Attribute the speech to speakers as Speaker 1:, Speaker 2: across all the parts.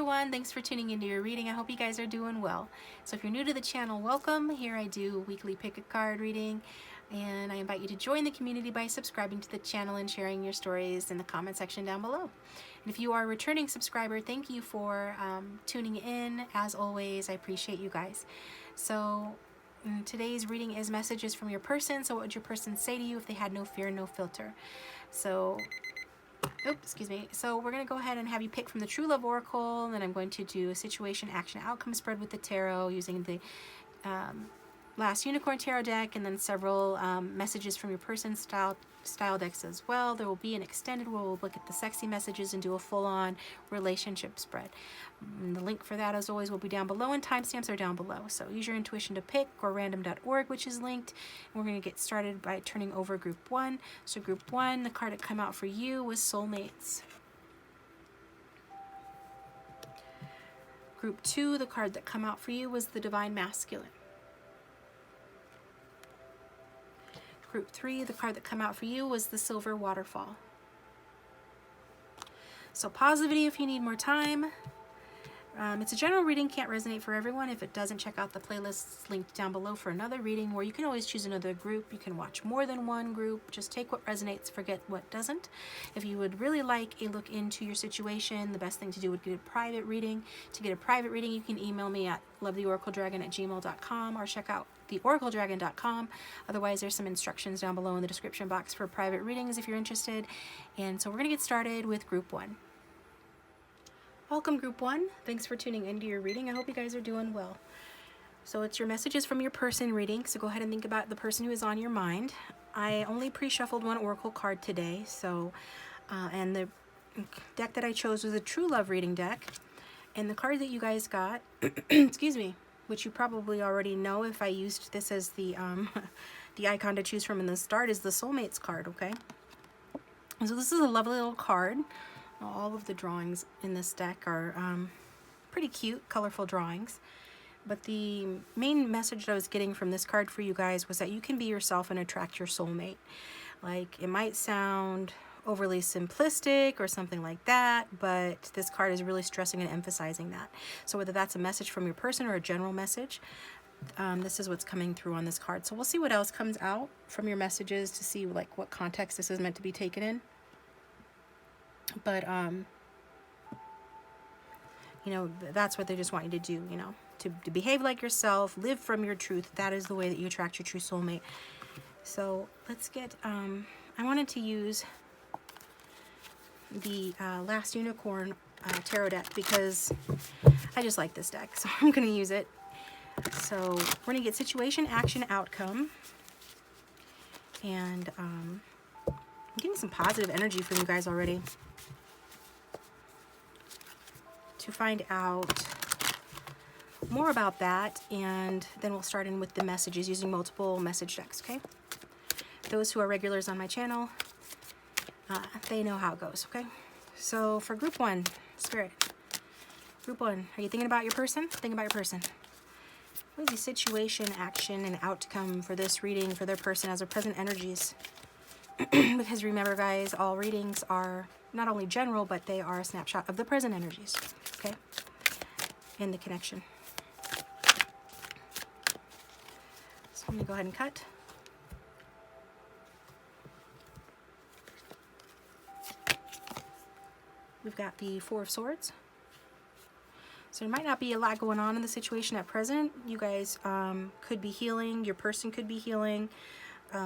Speaker 1: everyone, thanks for tuning into your reading. I hope you guys are doing well. So if you're new to the channel, welcome. Here I do weekly pick a card reading, and I invite you to join the community by subscribing to the channel and sharing your stories in the comment section down below. And if you are a returning subscriber, thank you for tuning in. As always, I appreciate you guys. So today's reading is messages from your person. So what would your person say to you if they had no fear, no filter? So So we're going to go ahead and have you pick from the True Love Oracle, and then I'm going to do a situation, action, outcome spread with the tarot using the last Unicorn Tarot deck, and then several messages from your person style decks as well. There will be an extended where we'll look at the sexy messages and do a full-on relationship spread. And the link for that, as always, will be down below, and timestamps are down below. So use your intuition to pick, or random.org, which is linked. And we're going to get started by turning over Group 1. So Group 1, the card that came out for you was Soulmates. Group 2, the card that came out for you was the Divine Masculine. Group 3, the card that came out for you was the Silver Waterfall. So positivity if you need more time. It's a general reading, can't resonate for everyone. If it doesn't, check out the playlists linked down below for another reading, where you can always choose another group. You can watch more than one group. Just take what resonates, forget what doesn't. If you would really like a look into your situation, the best thing to do would get a private reading. To get a private reading, you can email me at lovetheoracledragon@gmail.com or check out TheOracleDragon.com. Otherwise, there's some instructions down below in the description box for private readings if you're interested. And so we're going to get started with Group 1. Welcome, Group 1. Thanks for tuning into your reading. I hope you guys are doing well. So it's your messages from your person reading, so go ahead and think about the person who is on your mind. I only pre-shuffled one oracle card today, so and the deck that I chose was a True Love reading deck. And the card that you guys got, excuse me, which you probably already know if I used this as the the icon to choose from in the start, is the Soulmates card, okay? So this is a lovely little card. All of the drawings in this deck are pretty cute, colorful drawings. But the main message that I was getting from this card for you guys was that you can be yourself and attract your soulmate. Like, it might sound overly simplistic or something like that, but this card is really stressing and emphasizing that. So whether that's a message from your person or a general message, this is what's coming through on this card. So we'll see what else comes out from your messages to see like what context this is meant to be taken in. But you know, that's what they just want you to do, you know, to behave like yourself, live from your truth. That is the way that you attract your true soulmate. So let's get I wanted to use the last Unicorn tarot deck because I just like this deck, so I'm going to use it. So we're going to get situation, action, outcome, and I'm getting some positive energy from you guys already. To find out more about that, and then we'll start in with the messages using multiple message decks, okay? Those who are regulars on my channel, they know how it goes, okay? So for Group 1, Spirit. Group 1, are you thinking about your person? Think about your person. What is the situation, action, and outcome for this reading for their person as their present energies? Because remember, guys, all readings are not only general, but they are a snapshot of the present energies, okay? And the connection. So I'm going to go ahead and cut. We've got the Four of Swords. So there might not be a lot going on in the situation at present. You guys could be healing. Your person could be healing.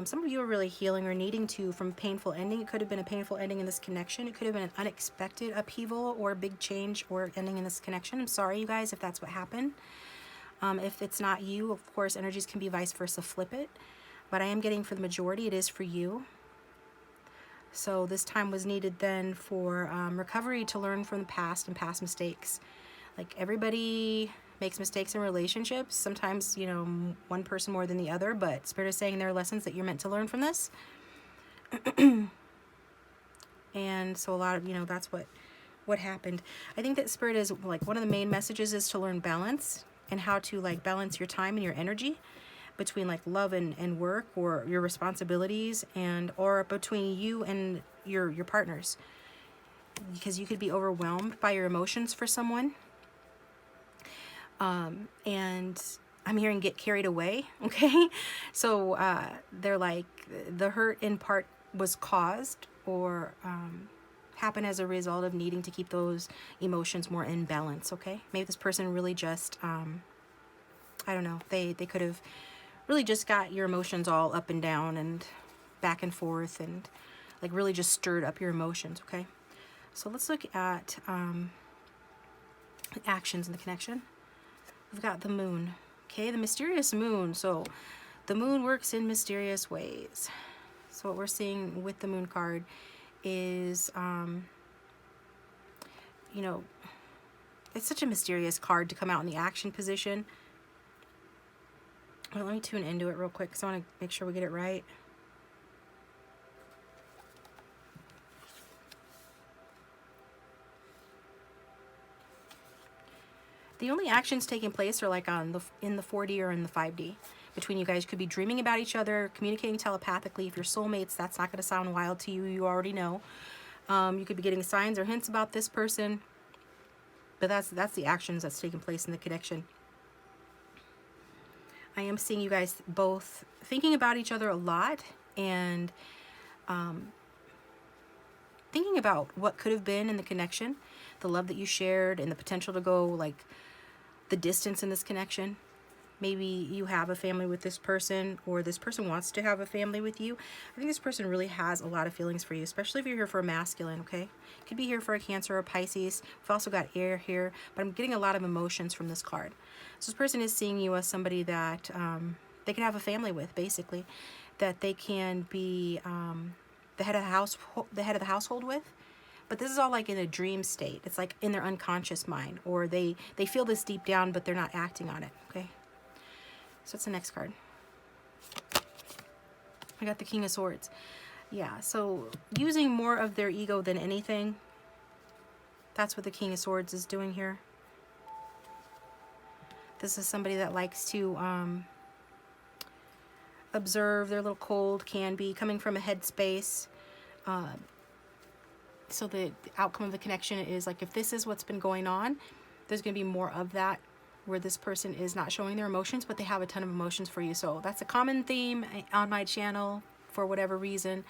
Speaker 1: Some of you are really healing or needing to from a painful ending. It could have been a painful ending in this connection. It could have been an unexpected upheaval or a big change or ending in this connection. I'm sorry, you guys, if that's what happened. If it's not you, of course, energies can be vice versa, flip it. But I am getting for the majority, it is for you. So this time was needed then for recovery, to learn from the past and past mistakes. Like, everybody makes mistakes in relationships. Sometimes, you know, one person more than the other, but Spirit is saying there are lessons that you're meant to learn from this. And so a lot of, you know, that's what happened. I think that Spirit is, like, one of the main messages is to learn balance and how to, like, balance your time and your energy between, like, love and work, or your responsibilities, and or between you and your partners. Because you could be overwhelmed by your emotions for someone. And I'm hearing get carried away, okay? So they're like, the hurt in part was caused or happened as a result of needing to keep those emotions more in balance, okay? Maybe this person really just, I don't know, they could have really just got your emotions all up and down and back and forth and like really just stirred up your emotions, okay? So let's look at actions in the connection. We've got the moon, okay? The mysterious moon. So the moon works in mysterious ways. So what we're seeing with the moon card is, you know, it's such a mysterious card to come out in the action position. Well, let me tune into it real quick because I want to make sure we get it right. The only actions taking place are like on in the 4D or in the 5D. Between you guys, you could be dreaming about each other, communicating telepathically. If you're soulmates, that's not going to sound wild to you. You already know. You could be getting signs or hints about this person. But that's the actions that's taking place in the connection. I am seeing you guys both thinking about each other a lot and thinking about what could have been in the connection, the love that you shared, and the potential to go like the distance in this connection. Maybe you have a family with this person, or this person wants to have a family with you. I think this person really has a lot of feelings for you, especially if you're here for a masculine, okay? Could be here for a Cancer or Pisces. We've also got air here, but I'm getting a lot of emotions from this card. So this person is seeing you as somebody that they can have a family with, basically, that they can be the head of the household with. But this is all like in a dream state. It's like in their unconscious mind, or they feel this deep down, but they're not acting on it, okay? So what's the next card? I got the King of Swords. Yeah, so using more of their ego than anything. That's what the King of Swords is doing here. This is somebody that likes to observe. They're a little cold, can be, coming from a headspace. So the outcome of the connection is like, if this is what's been going on, there's going to be more of that, where this person is not showing their emotions, but they have a ton of emotions for you. So that's a common theme on my channel for whatever reason.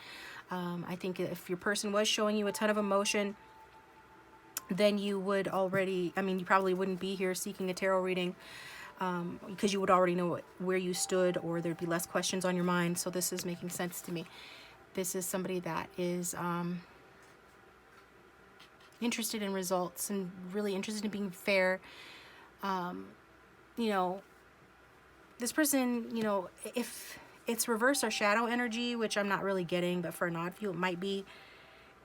Speaker 1: I think if your person was showing you a ton of emotion, then you would already, I mean, you probably wouldn't be here seeking a tarot reading, because you would already know where you stood, or there'd be less questions on your mind. So this is making sense to me. This is somebody that is interested in results and really interested in being fair. You know, this person, you know, if it's reverse or shadow energy, which I'm not really getting, but for an odd view it might be,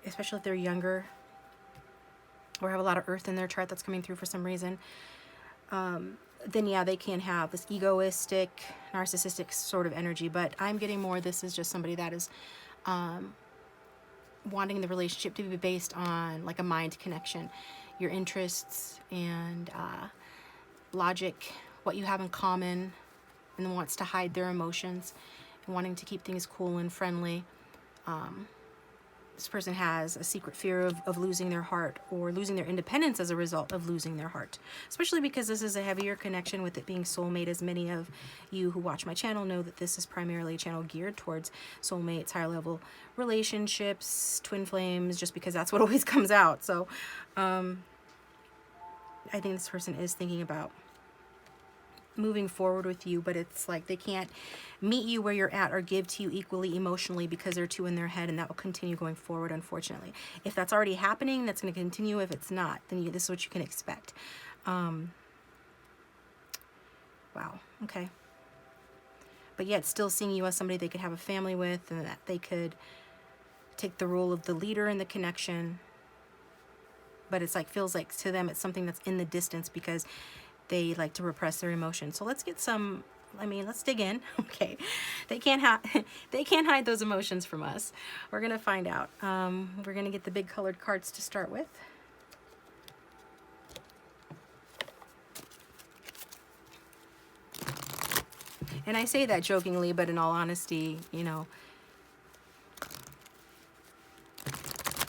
Speaker 1: especially if they're younger or have a lot of earth in their chart that's coming through for some reason, then yeah, they can have this egoistic, narcissistic sort of energy. But I'm getting more, this is just somebody that is wanting the relationship to be based on like a mind connection, your interests and logic, what you have in common, and then wants to hide their emotions and wanting to keep things cool and friendly. This person has a secret fear of losing their heart, or losing their independence as a result of losing their heart, especially because this is a heavier connection with it being soulmate. As many of you who watch my channel know, that this is primarily a channel geared towards soulmates, higher level relationships, twin flames, just because that's what always comes out. So I think this person is thinking about moving forward with you, but it's like they can't meet you where you're at or give to you equally emotionally, because they're too in their head, and that will continue going forward, unfortunately. If that's already happening, that's going to continue. If it's not, then this is what you can expect. Wow, okay. But yet still seeing you as somebody they could have a family with, and that they could take the role of the leader in the connection. But it's like, feels like to them it's something that's in the distance, because they like to repress their emotions. So let's get some, I mean, let's dig in. Okay, they can't hide those emotions from us. We're gonna find out. We're gonna get the big colored cards to start with. And I say that jokingly, but in all honesty, you know,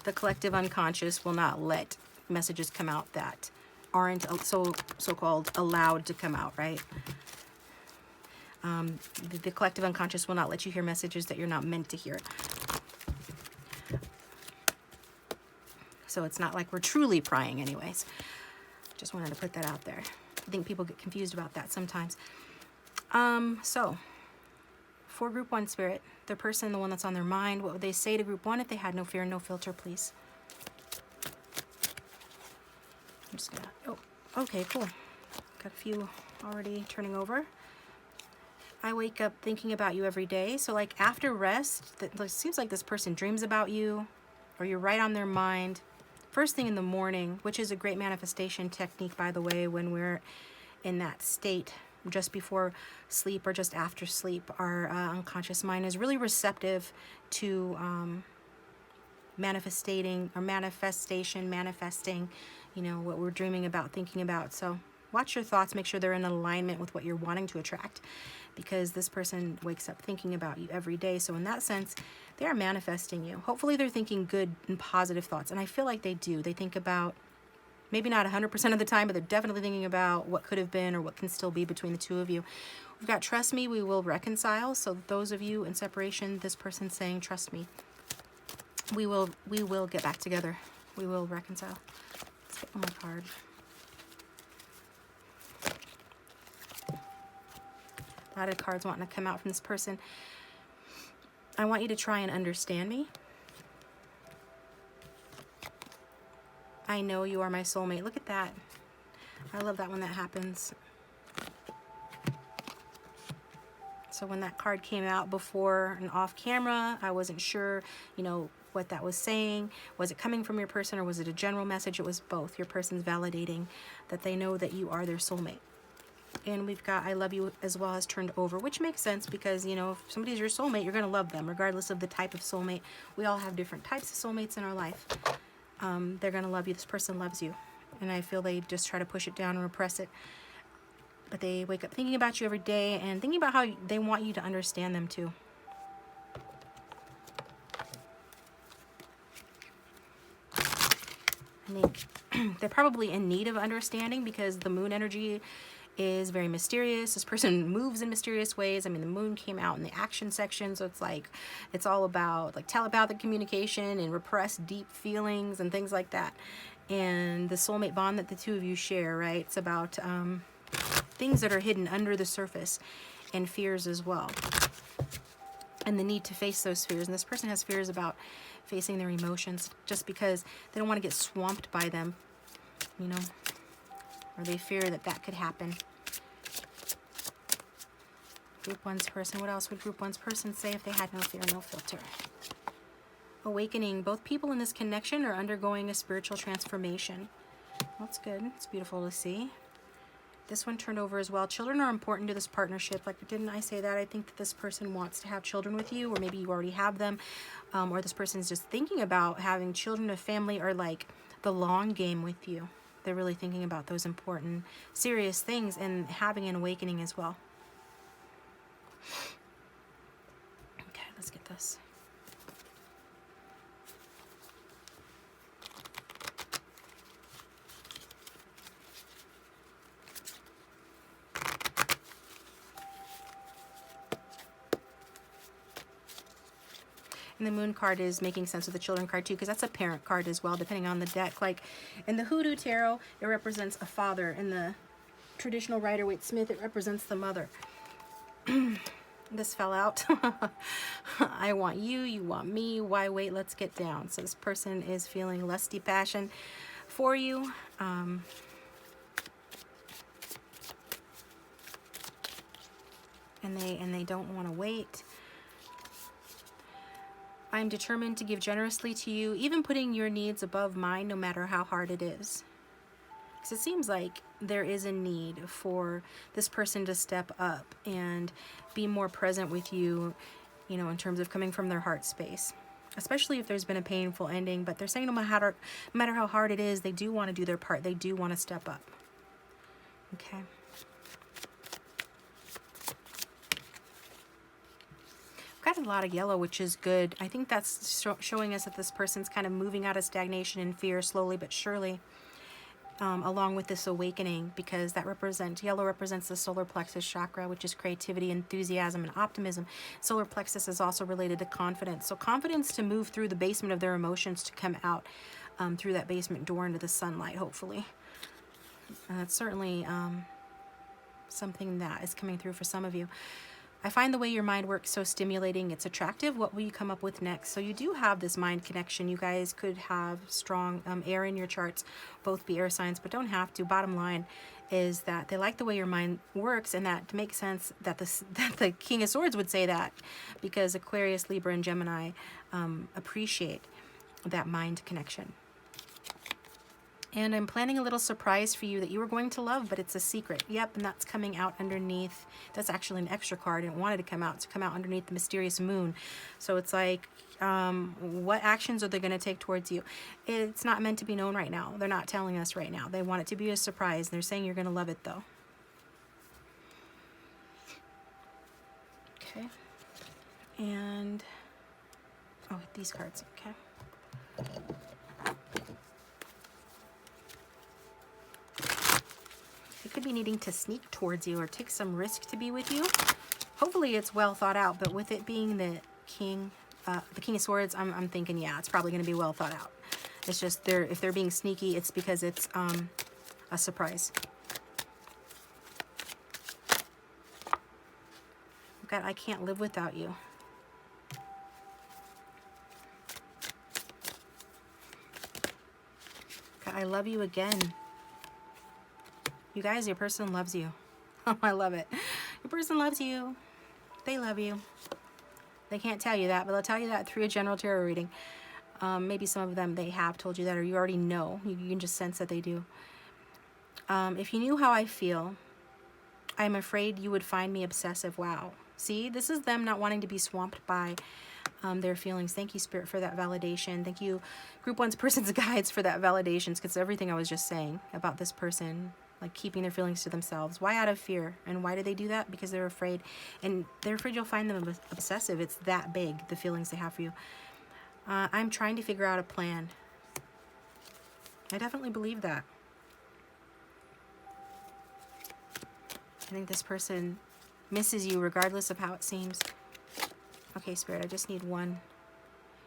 Speaker 1: the collective unconscious will not let messages come out that aren't so-called allowed to come out, right? The collective unconscious will not let you hear messages that you're not meant to hear. So it's not like we're truly prying anyways. Just wanted to put that out there. I think people get confused about that sometimes. So for group 1 spirit, their person, the one that's on their mind, what would they say to group 1 if they had no fear and no filter, please? I'm just gonna, oh, okay, cool. Got a few already turning over. I wake up thinking about you every day. So like after rest, it seems like this person dreams about you, or you're right on their mind. First thing in the morning, which is a great manifestation technique, by the way, when we're in that state just before sleep or just after sleep, our unconscious mind is really receptive to manifesting, you know, what we're dreaming about, thinking about. So watch your thoughts, make sure they're in alignment with what you're wanting to attract, because this person wakes up thinking about you every day. So in that sense, they are manifesting you. Hopefully they're thinking good and positive thoughts. And I feel like they do. They think about, maybe not 100% of the time, but they're definitely thinking about what could have been or what can still be between the two of you. We've got trust me, we will reconcile. So those of you in separation, this person's saying, trust me, we will get back together. We will reconcile. Let's get one more card. A lot of cards wanting to come out from this person. I want you to try and understand me. I know you are my soulmate. Look at that. I love that when that happens. So when that card came out before and off camera, I wasn't sure, you know, what that was saying. Was it coming from your person or was it a general message? It was both. Your person's validating that they know that you are their soulmate. And we've got I love you as well as turned over, which makes sense because, you know, if somebody's your soulmate, you're going to love them regardless of the type of soulmate. We all have different types of soulmates in our life. They're going to love you. This person loves you. And I feel they just try to push it down and repress it. But they wake up thinking about you every day and thinking about how they want you to understand them too. I think they're probably in need of understanding because the moon energy is very mysterious. This person moves in mysterious ways. I mean, the moon came out in the action section, so it's like it's all about like telepathic communication and repressed deep feelings and things like that. And the soulmate bond that the two of you share, right? It's about things that are hidden under the surface and fears as well. And the need to face those fears. And this person has fears about facing their emotions just because they don't want to get swamped by them, you know, or they fear that that could happen. Group 1's person. What else would Group 1's person say if they had no fear, no filter? Awakening. Both people in this connection are undergoing a spiritual transformation. That's good. It's beautiful to see. This one turned over as well. Children are important to this partnership. Like, didn't I say that? I think that this person wants to have children with you, or maybe you already have them, or this person is just thinking about having children, a family, or like the long game with you. They're really thinking about those important, serious things and having an awakening as well. Okay, let's get this. And the moon card is making sense with the children card too, because that's a parent card as well, depending on the deck. Like in the Hoodoo Tarot, it represents a father. In the traditional Rider-Waite-Smith, it represents the mother. This fell out. I want you, you want me. Why wait? Let's get down. So this person is feeling lusty passion for you. And they don't want to wait. I'm determined to give generously to you, even putting your needs above mine, no matter how hard it is. Because it seems like there is a need for this person to step up and be more present with you, you know, in terms of coming from their heart space. Especially if there's been a painful ending, but they're saying no matter how hard it is, they do want to do their part. They do want to step up. Okay. Got a lot of yellow, which is good. I think that's showing us that this person's kind of moving out of stagnation and fear slowly but surely. along with this awakening, because that yellow represents the solar plexus chakra, which is creativity, enthusiasm, and optimism. Solar plexus is also related to confidence. So confidence to move through the basement of their emotions, to come out through that basement door into the sunlight, hopefully. And that's certainly something that is coming through for some of you. I find the way your mind works so stimulating. It's attractive. What will you come up with next? So you do have this mind connection. You guys could have strong air in your charts, both be air signs, but don't have to. Bottom line is that they like the way your mind works, and that makes sense that the King of Swords would say that, because Aquarius, Libra, and Gemini appreciate that mind connection. And I'm planning a little surprise for you that you are going to love, but it's a secret. Yep, and that's coming out underneath. That's actually an extra card. I didn't want it to come out. It's come out underneath the mysterious moon. So it's like, what actions are they going to take towards you? It's not meant to be known right now. They're not telling us right now. They want it to be a surprise. They're saying you're going to love it, though. Okay. And, oh, these cards, okay. Could be needing to sneak towards you or take some risk to be with you. Hopefully it's well thought out, but with it being the King of Swords, I'm thinking, yeah, it's probably going to be well thought out. It's just if they're being sneaky, it's because it's a surprise. God, I can't live without you. God, I love you again. You guys, your person loves you. Oh, I love it. Your person loves you. They love you. They can't tell you that, but they'll tell you that through a general tarot reading. Maybe some of them, they have told you that, or you already know. You can just sense that they do. If you knew how I feel, I'm afraid you would find me obsessive. Wow. See, this is them not wanting to be swamped by their feelings. Thank you, Spirit, for that validation. Thank you, Group 1's person's guides, for that validation, because everything I was just saying about this person, like keeping their feelings to themselves. Why? Out of fear. And why do they do that? Because they're afraid. And they're afraid you'll find them obsessive. It's that big, the feelings they have for you. I'm trying to figure out a plan. I definitely believe that. I think this person misses you regardless of how it seems. Okay, Spirit, I just need one.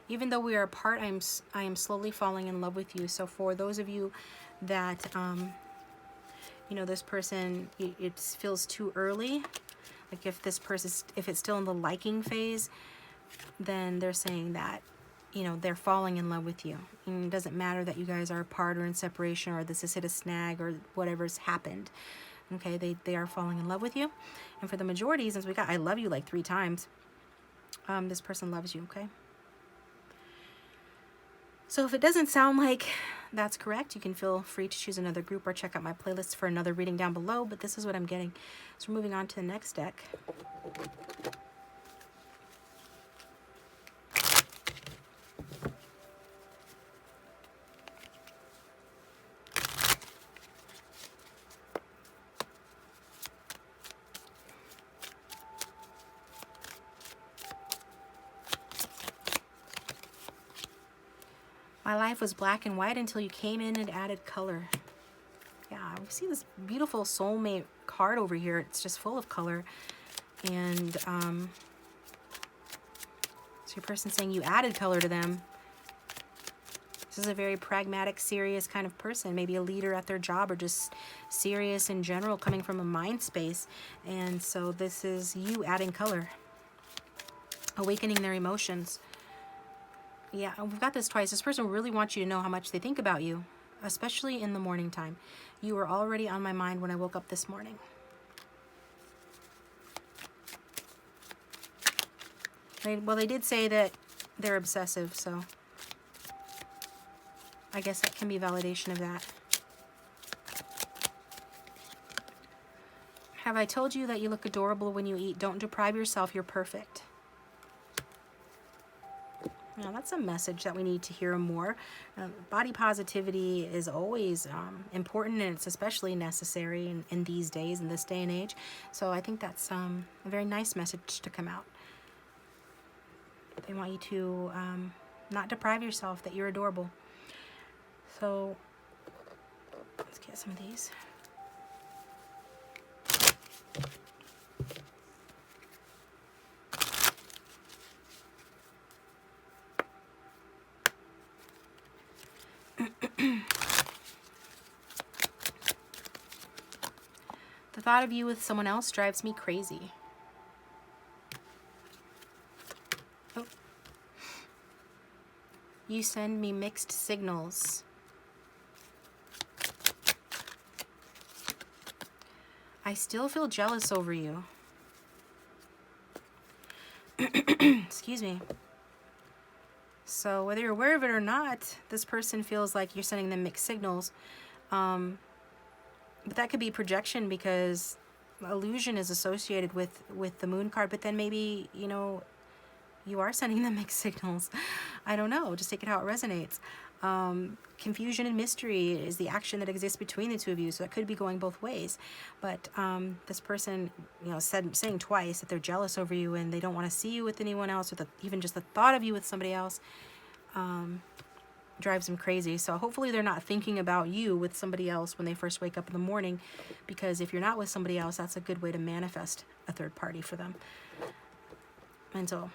Speaker 1: Even though we are apart, I am slowly falling in love with you. So for those of you that you know, this person, it feels too early. Like if this person, if it's still in the liking phase, then they're saying that, you know, they're falling in love with you. And it doesn't matter that you guys are apart or in separation or this has hit a snag or whatever's happened. Okay, they are falling in love with you. And for the majority, since we got I love you like 3 times, this person loves you, okay? So if it doesn't sound like that's correct, you can feel free to choose another group or check out my playlist for another reading down below, but this is what I'm getting. So we're moving on to the next deck. My life was black and white until you came in and added color. Yeah, we see this beautiful soulmate card over here. It's just full of color. And so your person's saying you added color to them. This is a very pragmatic, serious kind of person. Maybe a leader at their job or just serious in general, coming from a mind space. And so this is you adding color. Awakening their emotions. Yeah, we've got this twice. This person really wants you to know how much they think about you, especially in the morning time. You were already on my mind when I woke up this morning. Well, they did say that they're obsessive, so I guess that can be validation of that. Have I told you that you look adorable when you eat? Don't deprive yourself. You're perfect. Now, that's a message that we need to hear more. Body positivity is always important, and it's especially necessary in these days, in this day and age. So I think that's a very nice message to come out. They want you to not deprive yourself, that you're adorable. So Let's get some of these. The thought of you with someone else drives me crazy. Oh. You send me mixed signals. I still feel jealous over you. Excuse me. So whether you're aware of it or not, this person feels like you're sending them mixed signals. But that could be projection, because illusion is associated with the moon card. But then maybe, you know, you are sending them mixed signals. I don't know. Just take it how it resonates. Confusion and mystery is the action that exists between the two of you. So it could be going both ways. But this person, you know, saying twice that they're jealous over you and they don't want to see you with anyone else, or even just the thought of you with somebody else drives them crazy. So hopefully they're not thinking about you with somebody else when they first wake up in the morning, because if you're not with somebody else, that's a good way to manifest a third party for them. And so,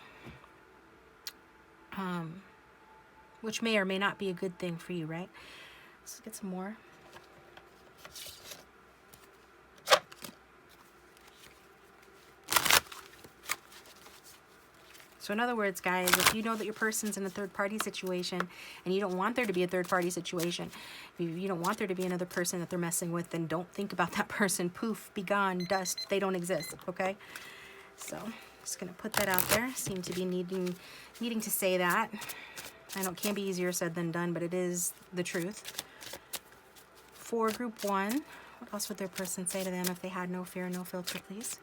Speaker 1: which may or may not be a good thing for you, right? Let's get some more. So in other words, guys, if you know that your person's in a third-party situation and you don't want there to be a third-party situation, if you don't want there to be another person that they're messing with, then don't think about that person. Poof, be gone, dust. They don't exist, okay? So just going to put that out there. Seem to be needing to say that. I know it can be easier said than done, but it is the truth. For group 1, what else would their person say to them if they had no fear, no filter, please?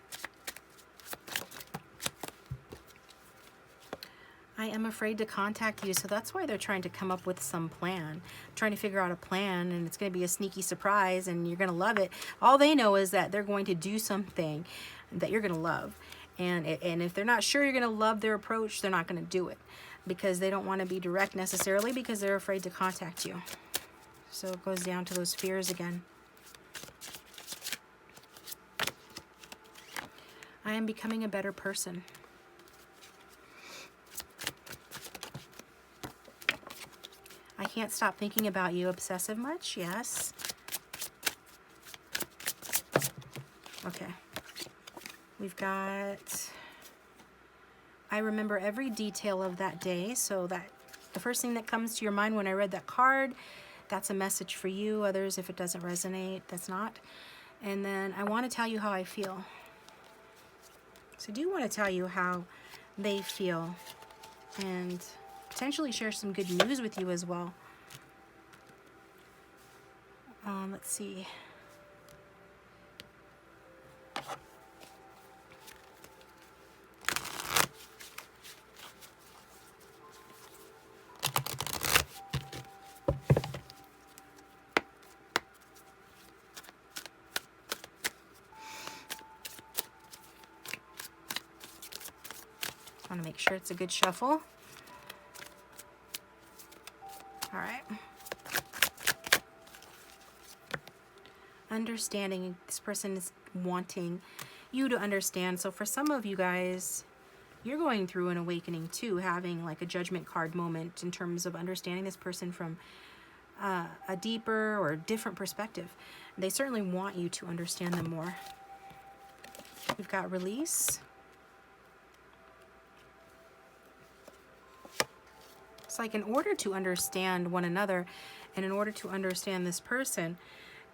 Speaker 1: I am afraid to contact you, so that's why they're trying to come up with some plan, trying to figure out a plan, and it's going to be a sneaky surprise, and you're going to love it. All they know is that they're going to do something that you're going to love, and if they're not sure you're going to love their approach, they're not going to do it, because they don't want to be direct necessarily, because they're afraid to contact you. So it goes down to those fears again. I am becoming a better person. I can't stop thinking about you. Obsessive much? Yes. Okay. We've got, I remember every detail of that day. So that the first thing that comes to your mind when I read that card, that's a message for you. Others, if it doesn't resonate, that's not. And then I want to tell you how I feel. So I do want to tell you how they feel, and potentially share some good news with you as well. Let's see. I want to make sure it's a good shuffle. All right. Understanding. This person is wanting you to understand. So for some of you guys, you're going through an awakening too, having like a judgment card moment in terms of understanding this person from a deeper or different perspective. They certainly want you to understand them more. We've got release. It's like in order to understand one another and in order to understand this person,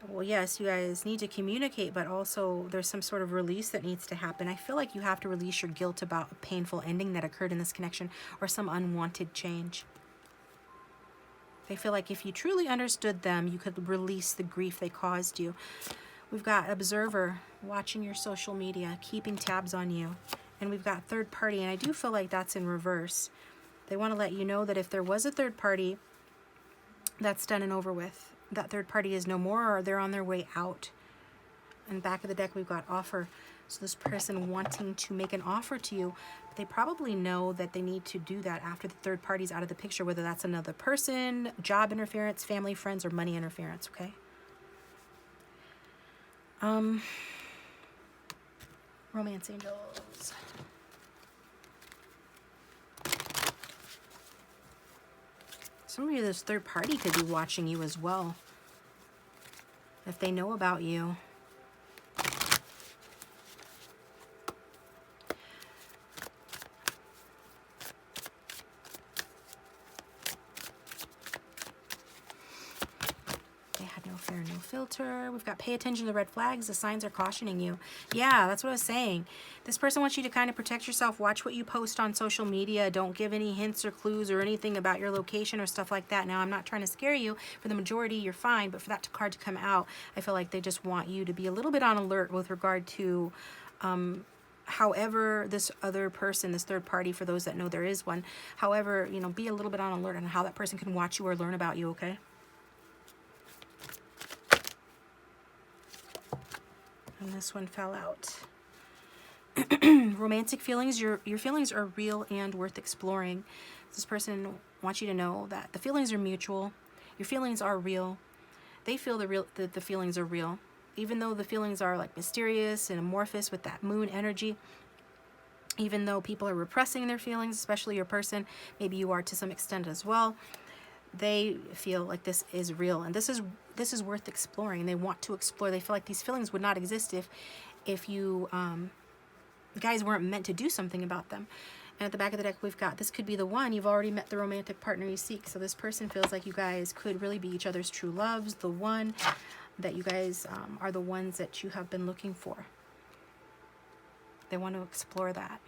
Speaker 1: well, yes, you guys need to communicate, but also there's some sort of release that needs to happen. I feel like you have to release your guilt about a painful ending that occurred in this connection or some unwanted change. I feel like if you truly understood them, you could release the grief they caused you. We've got observer, watching your social media, keeping tabs on you. And we've got third party, and I do feel like that's in reverse. They want to let you know that if there was a third party, that's done and over with. That third party is no more, or they're on their way out. And back of the deck, we've got offer. So this person wanting to make an offer to you, they probably know that they need to do that after the third party's out of the picture, whether that's another person, job interference, family, friends, or money interference, okay? Romance angels. Somebody of this third party could be watching you as well, if they know about you. They had no fear, no filter. We've got pay attention to the red flags. The signs are cautioning you. Yeah, that's what I was saying. This person wants you to kind of protect yourself. Watch what you post on social media. Don't give any hints or clues or anything about your location or stuff like that. Now, I'm not trying to scare you. For the majority, you're fine. But for that card to come out, I feel like they just want you to be a little bit on alert with regard to however this other person, this third party, for those that know there is one, however, you know, be a little bit on alert on how that person can watch you or learn about you, okay? And this one fell out. Romantic feelings. Your feelings are real and worth exploring. This person wants you to know that the feelings are mutual. Your feelings are real. They feel the feelings are real. Even though the feelings are like mysterious and amorphous with that moon energy, even though people are repressing their feelings, especially your person, maybe you are to some extent as well, they feel like this is real and this is worth exploring. They want to explore. They feel like these feelings would not exist if you guys weren't meant to do something about them. And at the back of the deck, we've got, this could be the one. You've already met the romantic partner you seek. So this person feels like you guys could really be each other's true loves, the one that you guys are the ones that you have been looking for. They want to explore that.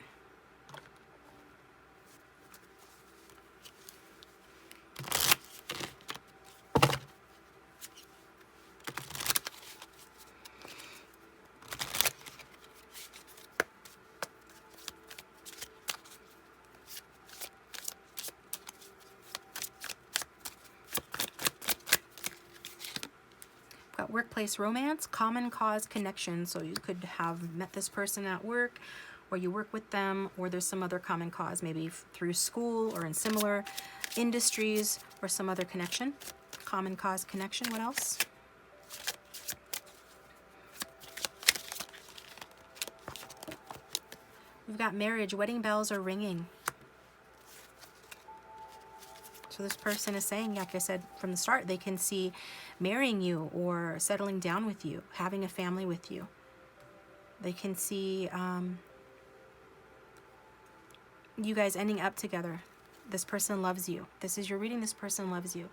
Speaker 1: Got workplace romance, common cause connection. So you could have met this person at work, or you work with them, or there's some other common cause, maybe through school or in similar industries or some other connection. Common cause connection. What else? We've got marriage. Wedding bells are ringing. So this person is saying, like I said from the start, they can see marrying you or settling down with you, having a family with you. They can see you guys ending up together. This person loves you. This is your reading. This person loves you.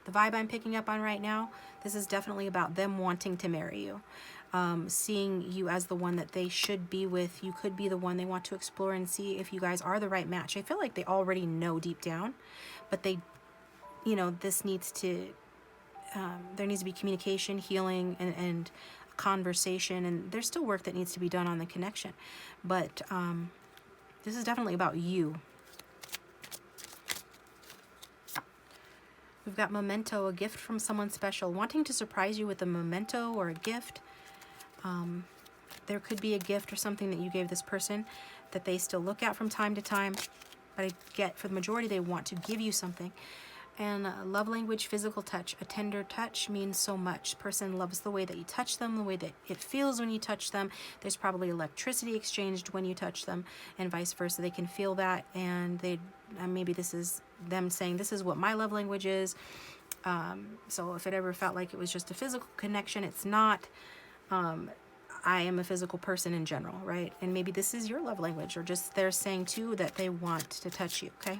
Speaker 1: The vibe I'm picking up on right now, this is definitely about them wanting to marry you. Seeing you as the one that they should be with. You could be the one they want to explore and see if you guys are the right match. I feel like they already know deep down, but they, you know, this needs to, there needs to be communication, healing, and conversation, and there's still work that needs to be done on the connection. But this is definitely about you. We've got memento, a gift from someone special, wanting to surprise you with a memento or a gift. There could be a gift or something that you gave this person that they still look at from time to time. But I get, for the majority, they want to give you something. And love language, physical touch. A tender touch means so much. Person loves the way that you touch them, the way that it feels when you touch them. There's probably electricity exchanged when you touch them, and vice versa. They can feel that, and they maybe this is them saying, this is what my love language is. So if it ever felt like it was just a physical connection, it's not. I am a physical person in general, right? And maybe this is your love language, or just they're saying too that they want to touch you, okay?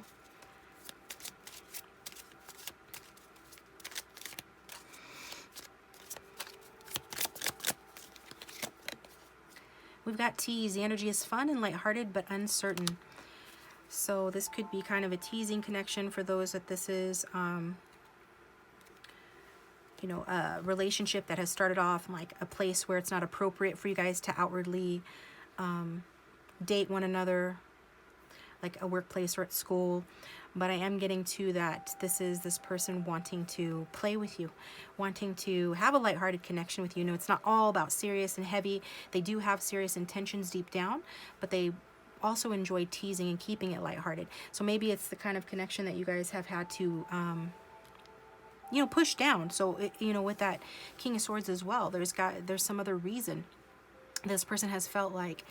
Speaker 1: We've got tease. The energy is fun and lighthearted, but uncertain. So this could be kind of a teasing connection for those that this is, you know, a relationship that has started off like a place where it's not appropriate for you guys to outwardly date one another, like a workplace or at school. But I am getting to that this is this person wanting to play with you, wanting to have a lighthearted connection with you. No, it's not all about serious and heavy. They do have serious intentions deep down, but they also enjoy teasing and keeping it lighthearted. So maybe it's the kind of connection that you guys have had to, you know, pushed down. So, you know, with that King of Swords as well, there's some other reason this person has felt like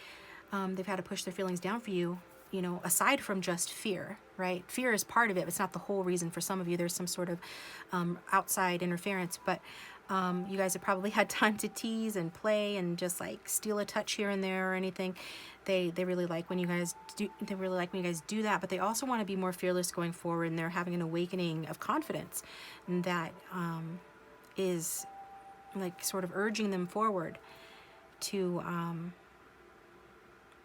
Speaker 1: they've had to push their feelings down for you, you know, aside from just fear, right? Fear is part of it, but it's not the whole reason. For some of you, there's some sort of outside interference, but you guys have probably had time to tease and play and just like steal a touch here and there or anything. They really like when you guys do that, but they also want to be more fearless going forward, and they're having an awakening of confidence that is like sort of urging them forward to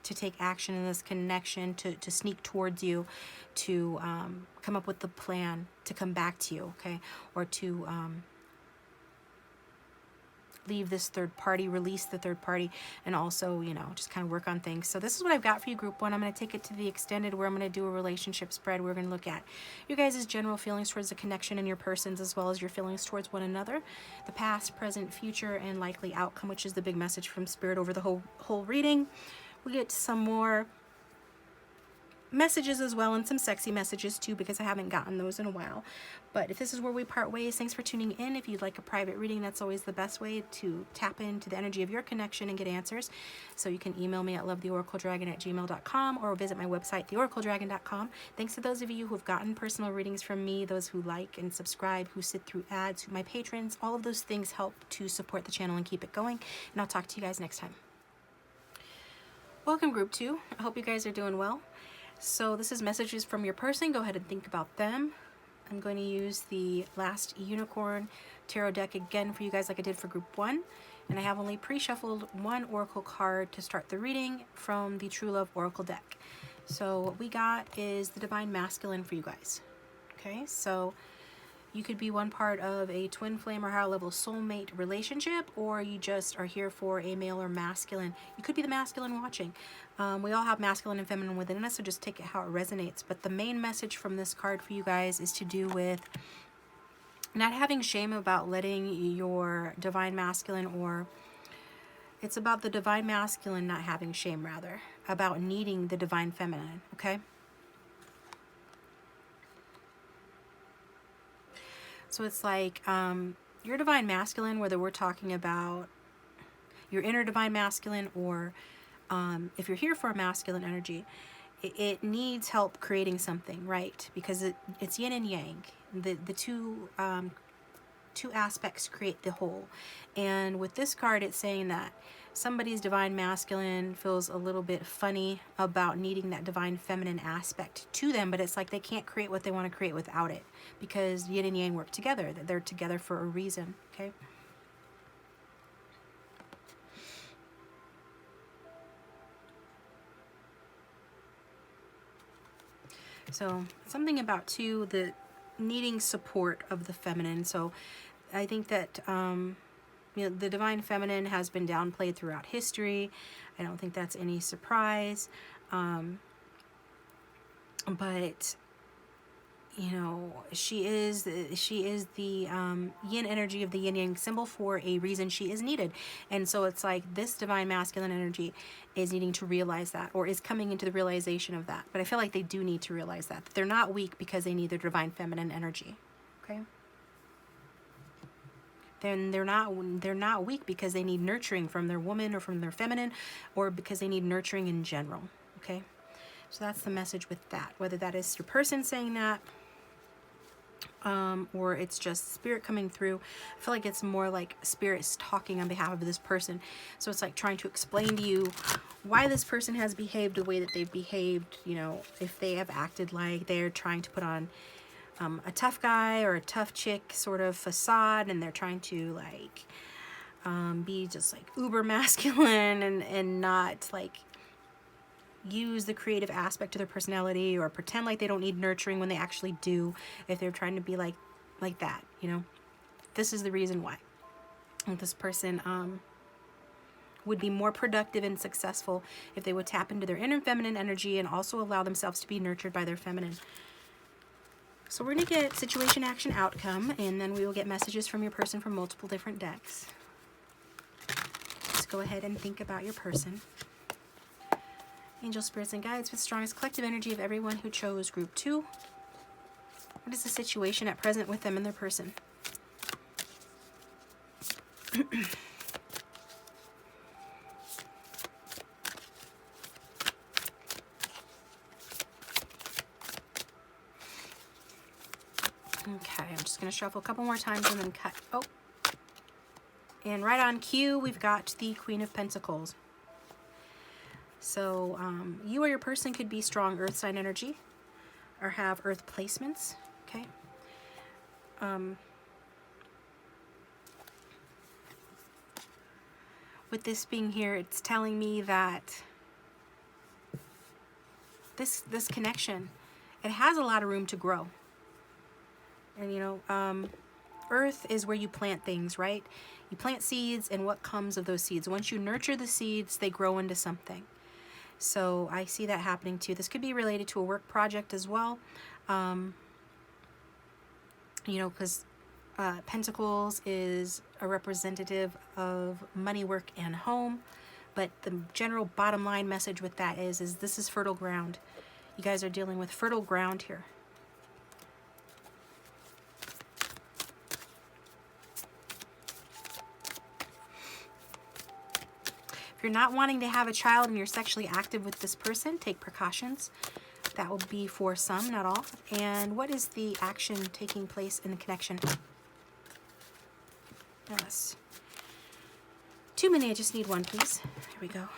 Speaker 1: take action in this connection, to sneak towards you, to come up with the plan to come back to you, okay? Or to leave this third party, release the third party, and also, you know, just kind of work on things. So this is what I've got for you, group 1. I'm going to take it to the extended, where I'm going to do a relationship spread. We're going to look at you guys' general feelings towards the connection in your persons, as well as your feelings towards one another, the past, present, future, and likely outcome, which is the big message from Spirit over the whole reading. We get some more messages as well, and some sexy messages too, because I haven't gotten those in a while. But if this is where we part ways, thanks for tuning in. If you'd like a private reading, that's always the best way to tap into the energy of your connection and get answers. So you can email me at lovetheoracledragon@gmail.com or visit my website, TheOracleDragon.com. Thanks to those of you who have gotten personal readings from me, those who like and subscribe, who sit through ads, my patrons. All of those things help to support the channel and keep it going. And I'll talk to you guys next time. Welcome, group 2. I hope you guys are doing well. So this is messages from your person. Go ahead and think about them. I'm going to use the Last Unicorn Tarot deck again for you guys, like I did for group 1. And I have only pre-shuffled one oracle card to start the reading from the True Love Oracle deck. So what we got is the Divine Masculine for you guys. Okay, so you could be one part of a twin flame or higher level soulmate relationship, or you just are here for a male or masculine. You could be the masculine watching. We all have masculine and feminine within us, so just take it how it resonates. But the main message from this card for you guys is to do with not having shame about letting your divine masculine, or it's about the divine masculine not having shame, rather, about needing the divine feminine, okay? So it's like your divine masculine, whether we're talking about your inner divine masculine, or if you're here for a masculine energy, it needs help creating something, right? Because it's yin and yang. The two aspects create the whole. And with this card, it's saying that somebody's divine masculine feels a little bit funny about needing that divine feminine aspect to them, but it's like they can't create what they want to create without it, because yin and yang work together. They're together for a reason, okay? So something about too the needing support of the feminine. So I think that you know, the divine feminine has been downplayed throughout history. I don't think that's any surprise. But you know, she is the yin energy of the yin yang symbol for a reason. She is needed. And so it's like this divine masculine energy is needing to realize that, or is coming into the realization of that. But I feel like they do need to realize that they're not weak because they need their divine feminine energy, okay? Then they're not weak because they need nurturing from their woman or from their feminine, or because they need nurturing in general, okay? So that's the message with that, whether that is your person saying that, or it's just spirit coming through. I feel like it's more like spirit's talking on behalf of this person. So it's like trying to explain to you why this person has behaved the way that they've behaved, you know, if they have acted like they're trying to put on a tough guy or a tough chick sort of facade, and they're trying to like be just like uber masculine and not like use the creative aspect of their personality, or pretend like they don't need nurturing when they actually do, if they're trying to be like that, you know. This is the reason why this person would be more productive and successful if they would tap into their inner feminine energy and also allow themselves to be nurtured by their feminine. So we're going to get situation, action, outcome, and then we will get messages from your person from multiple different decks. Let's go ahead and think about your person. Angel, spirits, and guides, with strongest collective energy of everyone who chose group 2. What is the situation at present with them and their person? Okay, I'm just going to shuffle a couple more times and then cut. Oh, and right on cue, we've got the Queen of Pentacles. So you or your person could be strong earth sign energy or have earth placements, okay? With this being here, it's telling me that this connection, it has a lot of room to grow. And you know, earth is where you plant things, right? You plant seeds, and what comes of those seeds? Once you nurture the seeds, they grow into something. So I see that happening too. This could be related to a work project as well. You know, because Pentacles is a representative of money, work, and home. But the general bottom line message with that is this is fertile ground. You guys are dealing with fertile ground here. If you're not wanting to have a child and you're sexually active with this person, take precautions. That will be for some, not all. And what is the action taking place in the connection? Yes. Too many, I just need one, please. Here we go.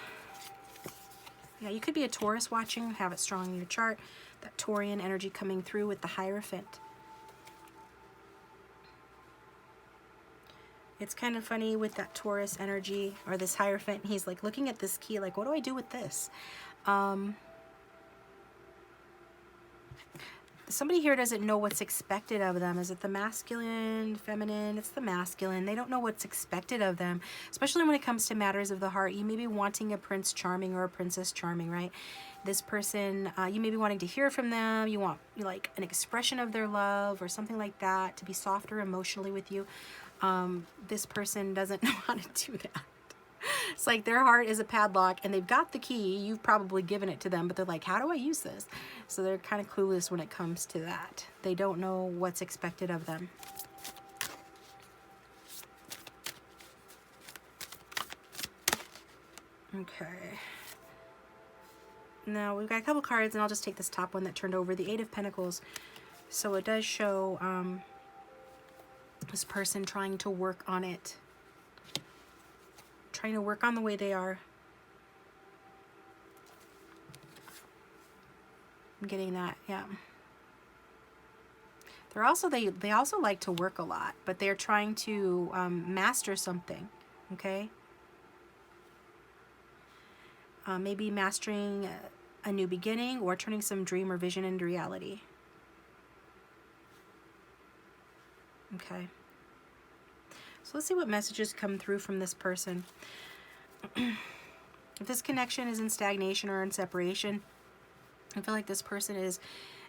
Speaker 1: Yeah, you could be a Taurus watching, have it strong in your chart. That Taurian energy coming through with the Hierophant. It's kind of funny with that Taurus energy, or this Hierophant, he's like looking at this key like, what do I do with this? Somebody here doesn't know what's expected of them. Is it the masculine, feminine? It's the masculine. They don't know what's expected of them, especially when it comes to matters of the heart. You may be wanting a Prince Charming or a Princess Charming, right? This person, you may be wanting to hear from them. You want like an expression of their love or something like that, to be softer emotionally with you. This person doesn't know how to do that. It's like their heart is a padlock and they've got the key. You've probably given it to them, but they're like, how do I use this? So they're kind of clueless when it comes to that. They don't know what's expected of them. Okay. Now we've got a couple cards, and I'll just take this top one that turned over, the Eight of Pentacles. So it does show this person trying to work on it. Trying to work on the way they are. I'm getting that, yeah. They're also, they also like to work a lot, but they're trying to master something, okay? Maybe mastering a new beginning or turning some dream or vision into reality. Okay. So let's see what messages come through from this person. If this connection is in stagnation or in separation, I feel like this person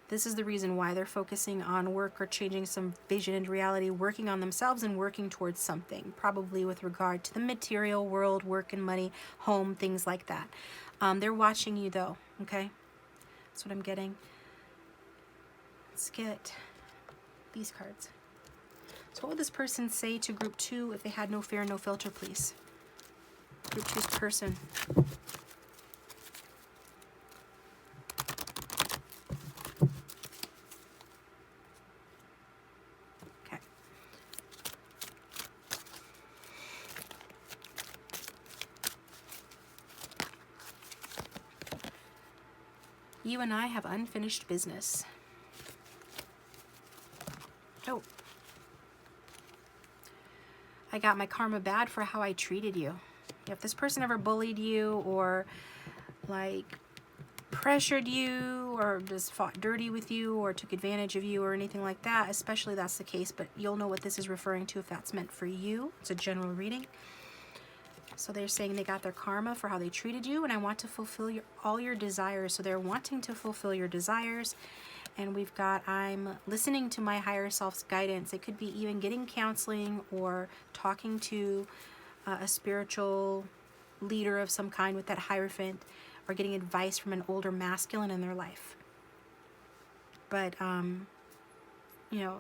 Speaker 1: this is the reason why they're focusing on work or changing some vision into reality, working on themselves and working towards something, probably with regard to the material world, work and money, home, things like that. They're watching you though, okay? That's what I'm getting. Let's get these cards. So what would this person say to group 2 if they had no fear, no filter, please? Group 2's person. Okay. You and I have unfinished business. Oh. I got my karma bad for how I treated you. If this person ever bullied you or like pressured you or just fought dirty with you or took advantage of you or anything like that, especially that's the case, but you'll know what this is referring to if that's meant for you. It's a general reading. So they're saying they got their karma for how they treated you, and I want to fulfill all your desires. So they're wanting to fulfill your desires. And we've got, I'm listening to my higher self's guidance. It could be even getting counseling or talking to a spiritual leader of some kind with that Hierophant, or getting advice from an older masculine in their life. But, you know,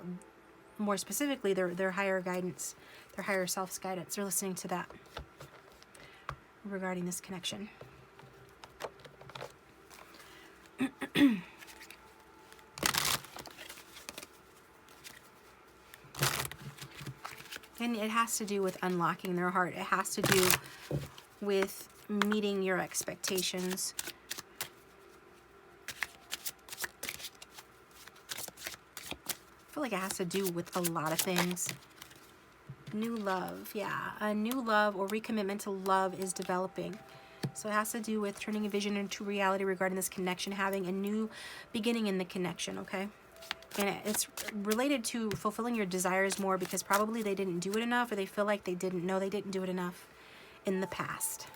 Speaker 1: more specifically, their higher guidance their higher self's guidance. They're listening to that regarding this connection. And it has to do with unlocking their heart. It has to do with meeting your expectations. I feel like it has to do with a lot of things. New love, yeah. A new love or recommitment to love is developing. So it has to do with turning a vision into reality regarding this connection, having a new beginning in the connection, okay? And it's related to fulfilling your desires more because probably they didn't do it enough, or they feel like they didn't know they didn't do it enough in the past.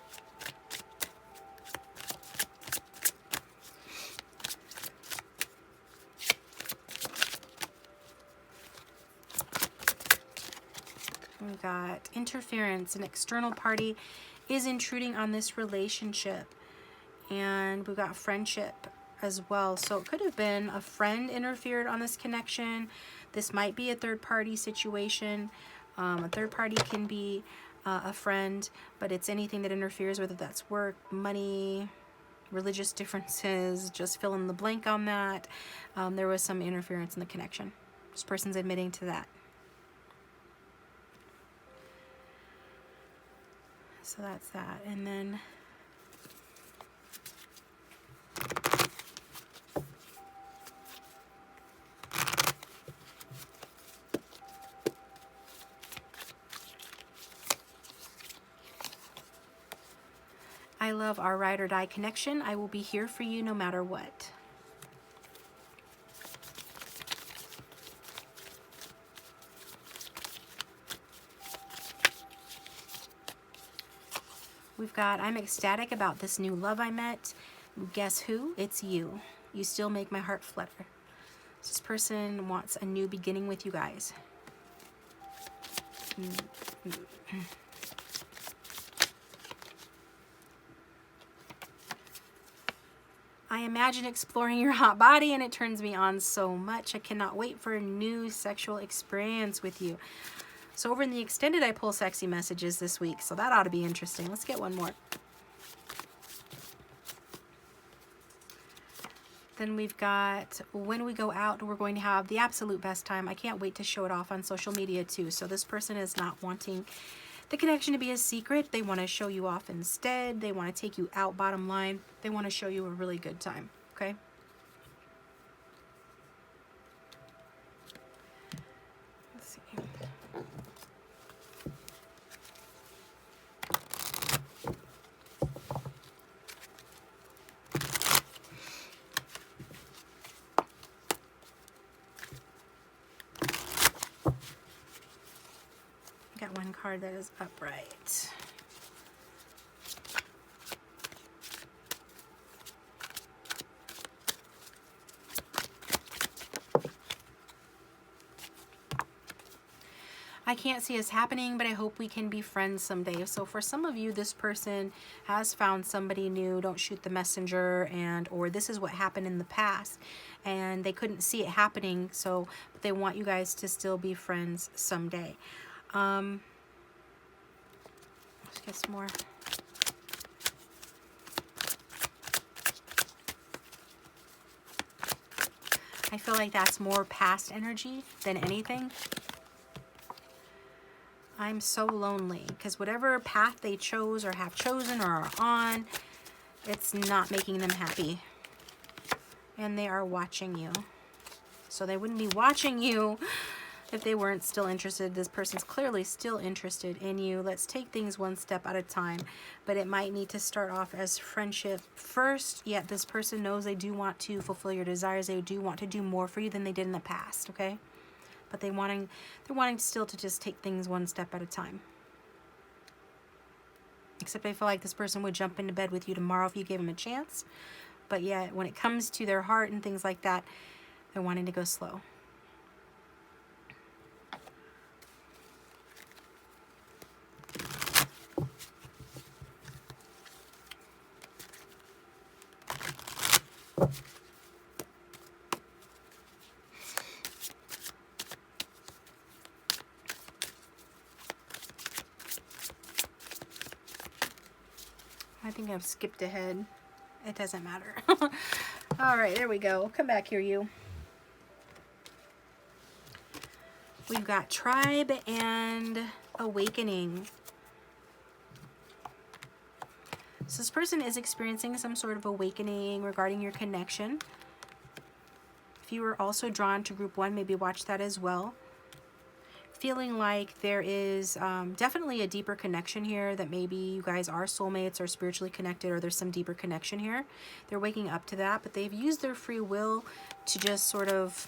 Speaker 1: We got interference. An external party is intruding on this relationship. And we've got friendship as well. So it could have been a friend interfered on this connection. This might be a third party situation. A third party can be a friend, but it's anything that interferes, whether that's work, money, religious differences, just fill in the blank on that. There was some interference in the connection. This person's admitting to that. So that's that. And then I love our ride or die connection. I will be here for you no matter what. We've got, I'm ecstatic about this new love I met. Guess who? It's you. You still make my heart flutter. This person wants a new beginning with you guys. I imagine exploring your hot body and it turns me on so much. I cannot wait for a new sexual experience with you. So over in the extended, I pull sexy messages this week, so that ought to be interesting. Let's get one more. Then we've got, when we go out, we're going to have the absolute best time. I can't wait to show it off on social media too. So this person is not wanting the connection to be a secret. They want to show you off instead. They want to take you out, bottom line. They want to show you a really good time, okay? Let's see. Got one card that is upright. I can't see us happening, but I hope we can be friends someday. So for some of you, this person has found somebody new. Don't shoot the messenger, and or this is what happened in the past and they couldn't see it happening, so but they want you guys to still be friends someday. Let's get some more. I feel like that's more past energy than anything. I'm so lonely because whatever path they chose or have chosen or are on, it's not making them happy. And they are watching you. So they wouldn't be watching you if they weren't still interested. This person's clearly still interested in you. Let's take things one step at a time. But it might need to start off as friendship first. Yet this person knows they do want to fulfill your desires. They do want to do more for you than they did in the past, okay? But they're wanting still to just take things one step at a time. Except I feel like this person would jump into bed with you tomorrow if you gave them a chance. But yet when it comes to their heart and things like that, they're wanting to go slow. think I've skipped ahead. It doesn't matter. All right, there we go. Come back here, you. We've got tribe and awakening. So this person is experiencing some sort of awakening regarding your connection. If you were also drawn to group 1, maybe watch that as well. Feeling like there is definitely a deeper connection here, that maybe you guys are soulmates or spiritually connected, or there's some deeper connection here. They're waking up to that, but they've used their free will to just sort of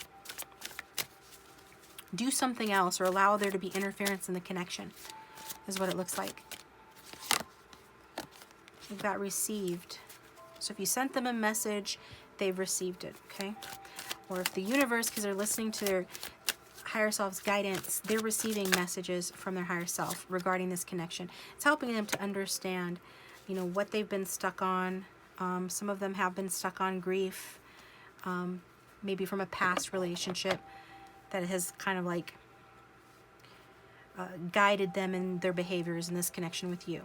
Speaker 1: do something else or allow there to be interference in the connection, is what it looks like. You've got received. So if you sent them a message, they've received it, okay? Or if the universe, because they're listening to their higher self's guidance, they're receiving messages from their higher self regarding this connection. It's helping them to understand, you know, what they've been stuck on. Some of them have been stuck on grief, maybe from a past relationship that has kind of like guided them in their behaviors in this connection with you,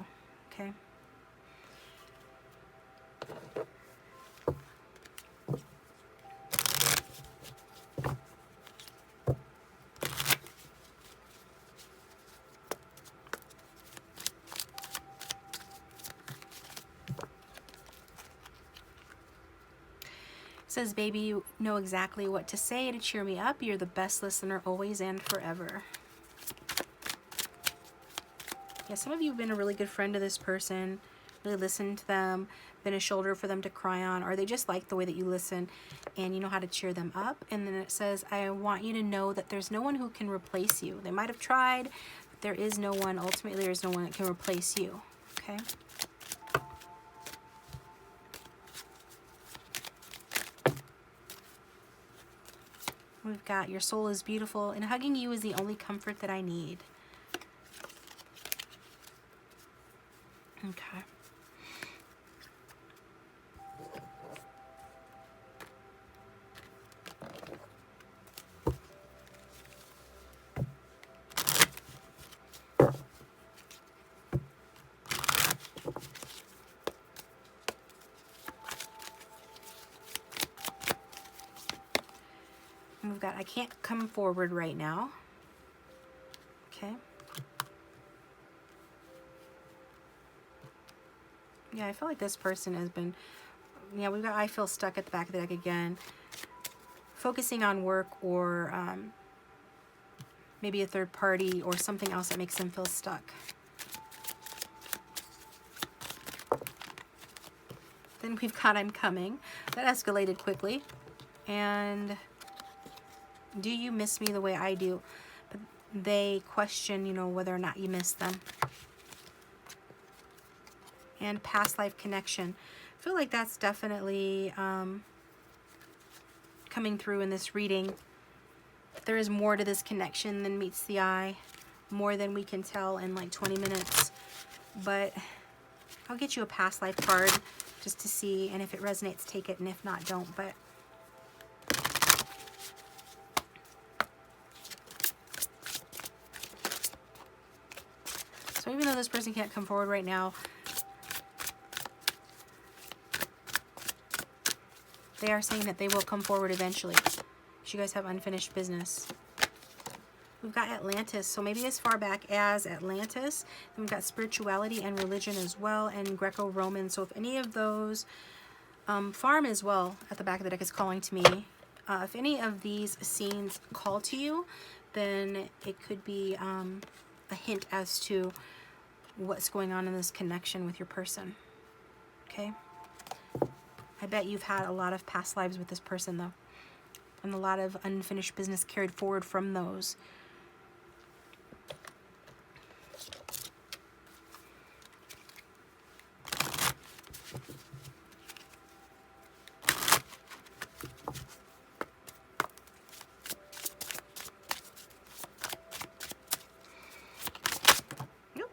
Speaker 1: okay? Says, baby, you know exactly what to say to cheer me up. You're the best listener always and forever. Yeah, some of you have been a really good friend to this person, really listened to them, been a shoulder for them to cry on, or they just like the way that you listen and you know how to cheer them up. And then it says, I want you to know that there's no one who can replace you. They might have tried, but there is no one, ultimately there's no one that can replace you, okay? We've got, your soul is beautiful, and hugging you is the only comfort that I need. Okay. We've got, I can't come forward right now. Okay. Yeah, I feel like this person has been, yeah, we've got, I feel stuck at the back of the deck again. Focusing on work or maybe a third party or something else that makes them feel stuck. Then we've got, I'm coming. That escalated quickly. And do you miss me the way I do? But they question, you know, whether or not you miss them. And past life connection. I feel like that's definitely coming through in this reading. There is more to this connection than meets the eye. More than we can tell in like 20 minutes. But I'll get you a past life card just to see. And if it resonates, take it. And if not, don't. But so even though this person can't come forward right now, they are saying that they will come forward eventually. You guys have unfinished business. We've got Atlantis, so maybe as far back as Atlantis. Then we've got spirituality and religion as well, and Greco-Roman. So if any of those, farm as well at the back of the deck is calling to me. If any of these scenes call to you, then it could be a hint as to what's going on in this connection with your person. Okay? I bet you've had a lot of past lives with this person, though. And a lot of unfinished business carried forward from those. Yep.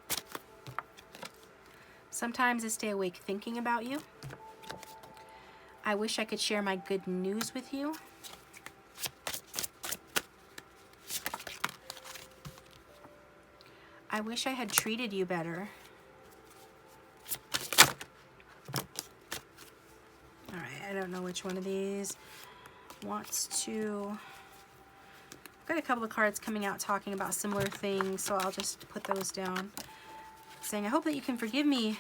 Speaker 1: Sometimes I stay awake thinking about you. I wish I could share my good news with you. I wish I had treated you better. I don't know which one of these wants to. I've got a couple of cards coming out talking about similar things, so I'll just put those down. Saying, I hope that you can forgive me.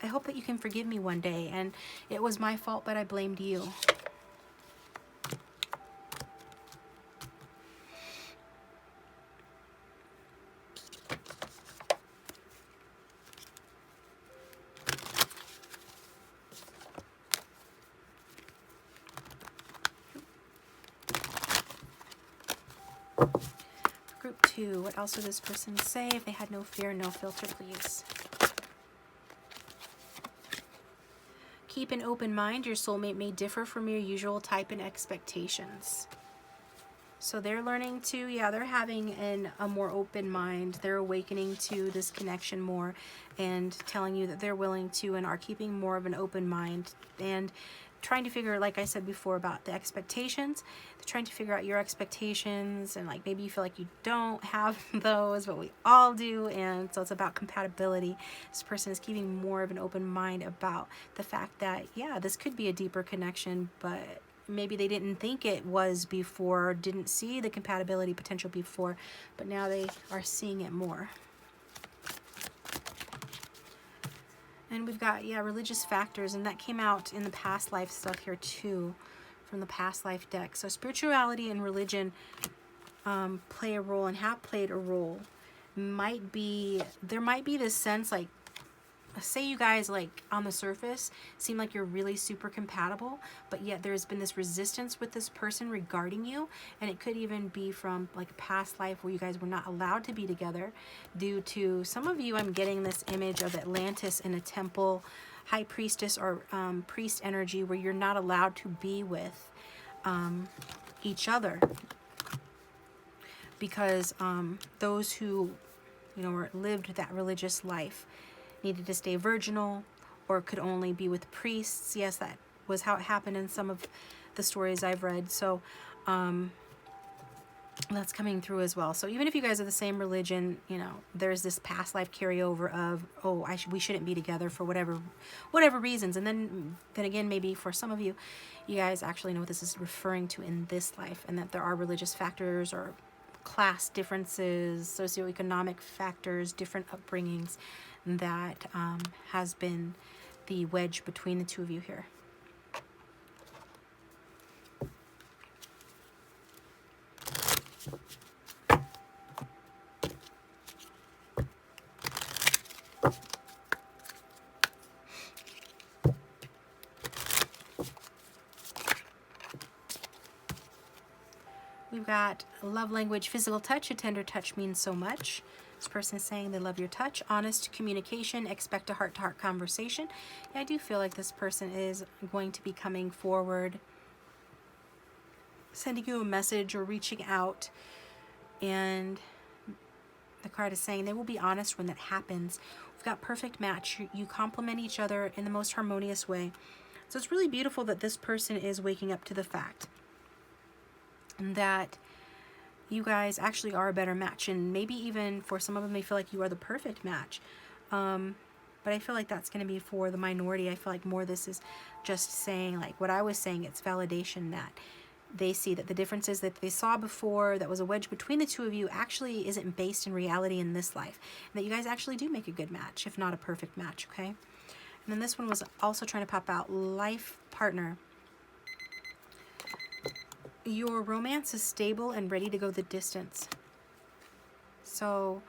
Speaker 1: I hope that you can forgive me one day. And it was my fault, but I blamed you. Group 2, what else would this person say if they had no fear, no filter, please? Keep an open mind. Your soulmate may differ from your usual type and expectations. So they're learning to, yeah, they're having a more open mind. They're awakening to this connection more and telling you that they're willing to and are keeping more of an open mind and trying to figure, like I said before, about the expectations. They're trying to figure out your expectations, and like maybe you feel like you don't have those, but we all do, and so it's about compatibility. This person is keeping more of an open mind about the fact that, yeah, this could be a deeper connection, but maybe they didn't think it was before, didn't see the compatibility potential before, but now they are seeing it more. And we've got, yeah, religious factors, and that came out in the past life stuff here too, from the past life deck. So spirituality and religion play a role and have played a role. There might be this sense, like, say you guys, like, on the surface seem like you're really super compatible, but yet there's been this resistance with this person regarding you, and it could even be from like a past life where you guys were not allowed to be together due to, some of you, I'm getting this image of Atlantis in a temple, high priestess or priest energy, where you're not allowed to be with each other because those who, you know, lived that religious life needed to stay virginal or could only be with priests. Yes, that was how it happened in some of the stories I've read. So that's coming through as well. So even if you guys are the same religion, you know, there's this past life carryover of, oh, we shouldn't be together for whatever reasons. And then again, maybe for some of you, you guys actually know what this is referring to in this life, and that there are religious factors or class differences, socioeconomic factors, different upbringings that has been the wedge between the two of you here. We've got love language, physical touch. A tender touch means so much. This person is saying they love your touch. Honest communication. Expect a heart-to-heart conversation. Yeah, I do feel like this person is going to be coming forward, sending you a message or reaching out. And the card is saying they will be honest when that happens. We've got perfect match. You complement each other in the most harmonious way. So it's really beautiful that this person is waking up to the fact that you guys actually are a better match, and maybe even for some of them they feel like you are the perfect match, but I feel like that's going to be for the minority. I feel like more this is just saying, like what I was saying, it's validation that they see that the differences that they saw before that was a wedge between the two of you actually isn't based in reality in this life, and that you guys actually do make a good match, if not a perfect match. Okay, and then this one was also trying to pop out life partner. Your romance is stable and ready to go the distance. So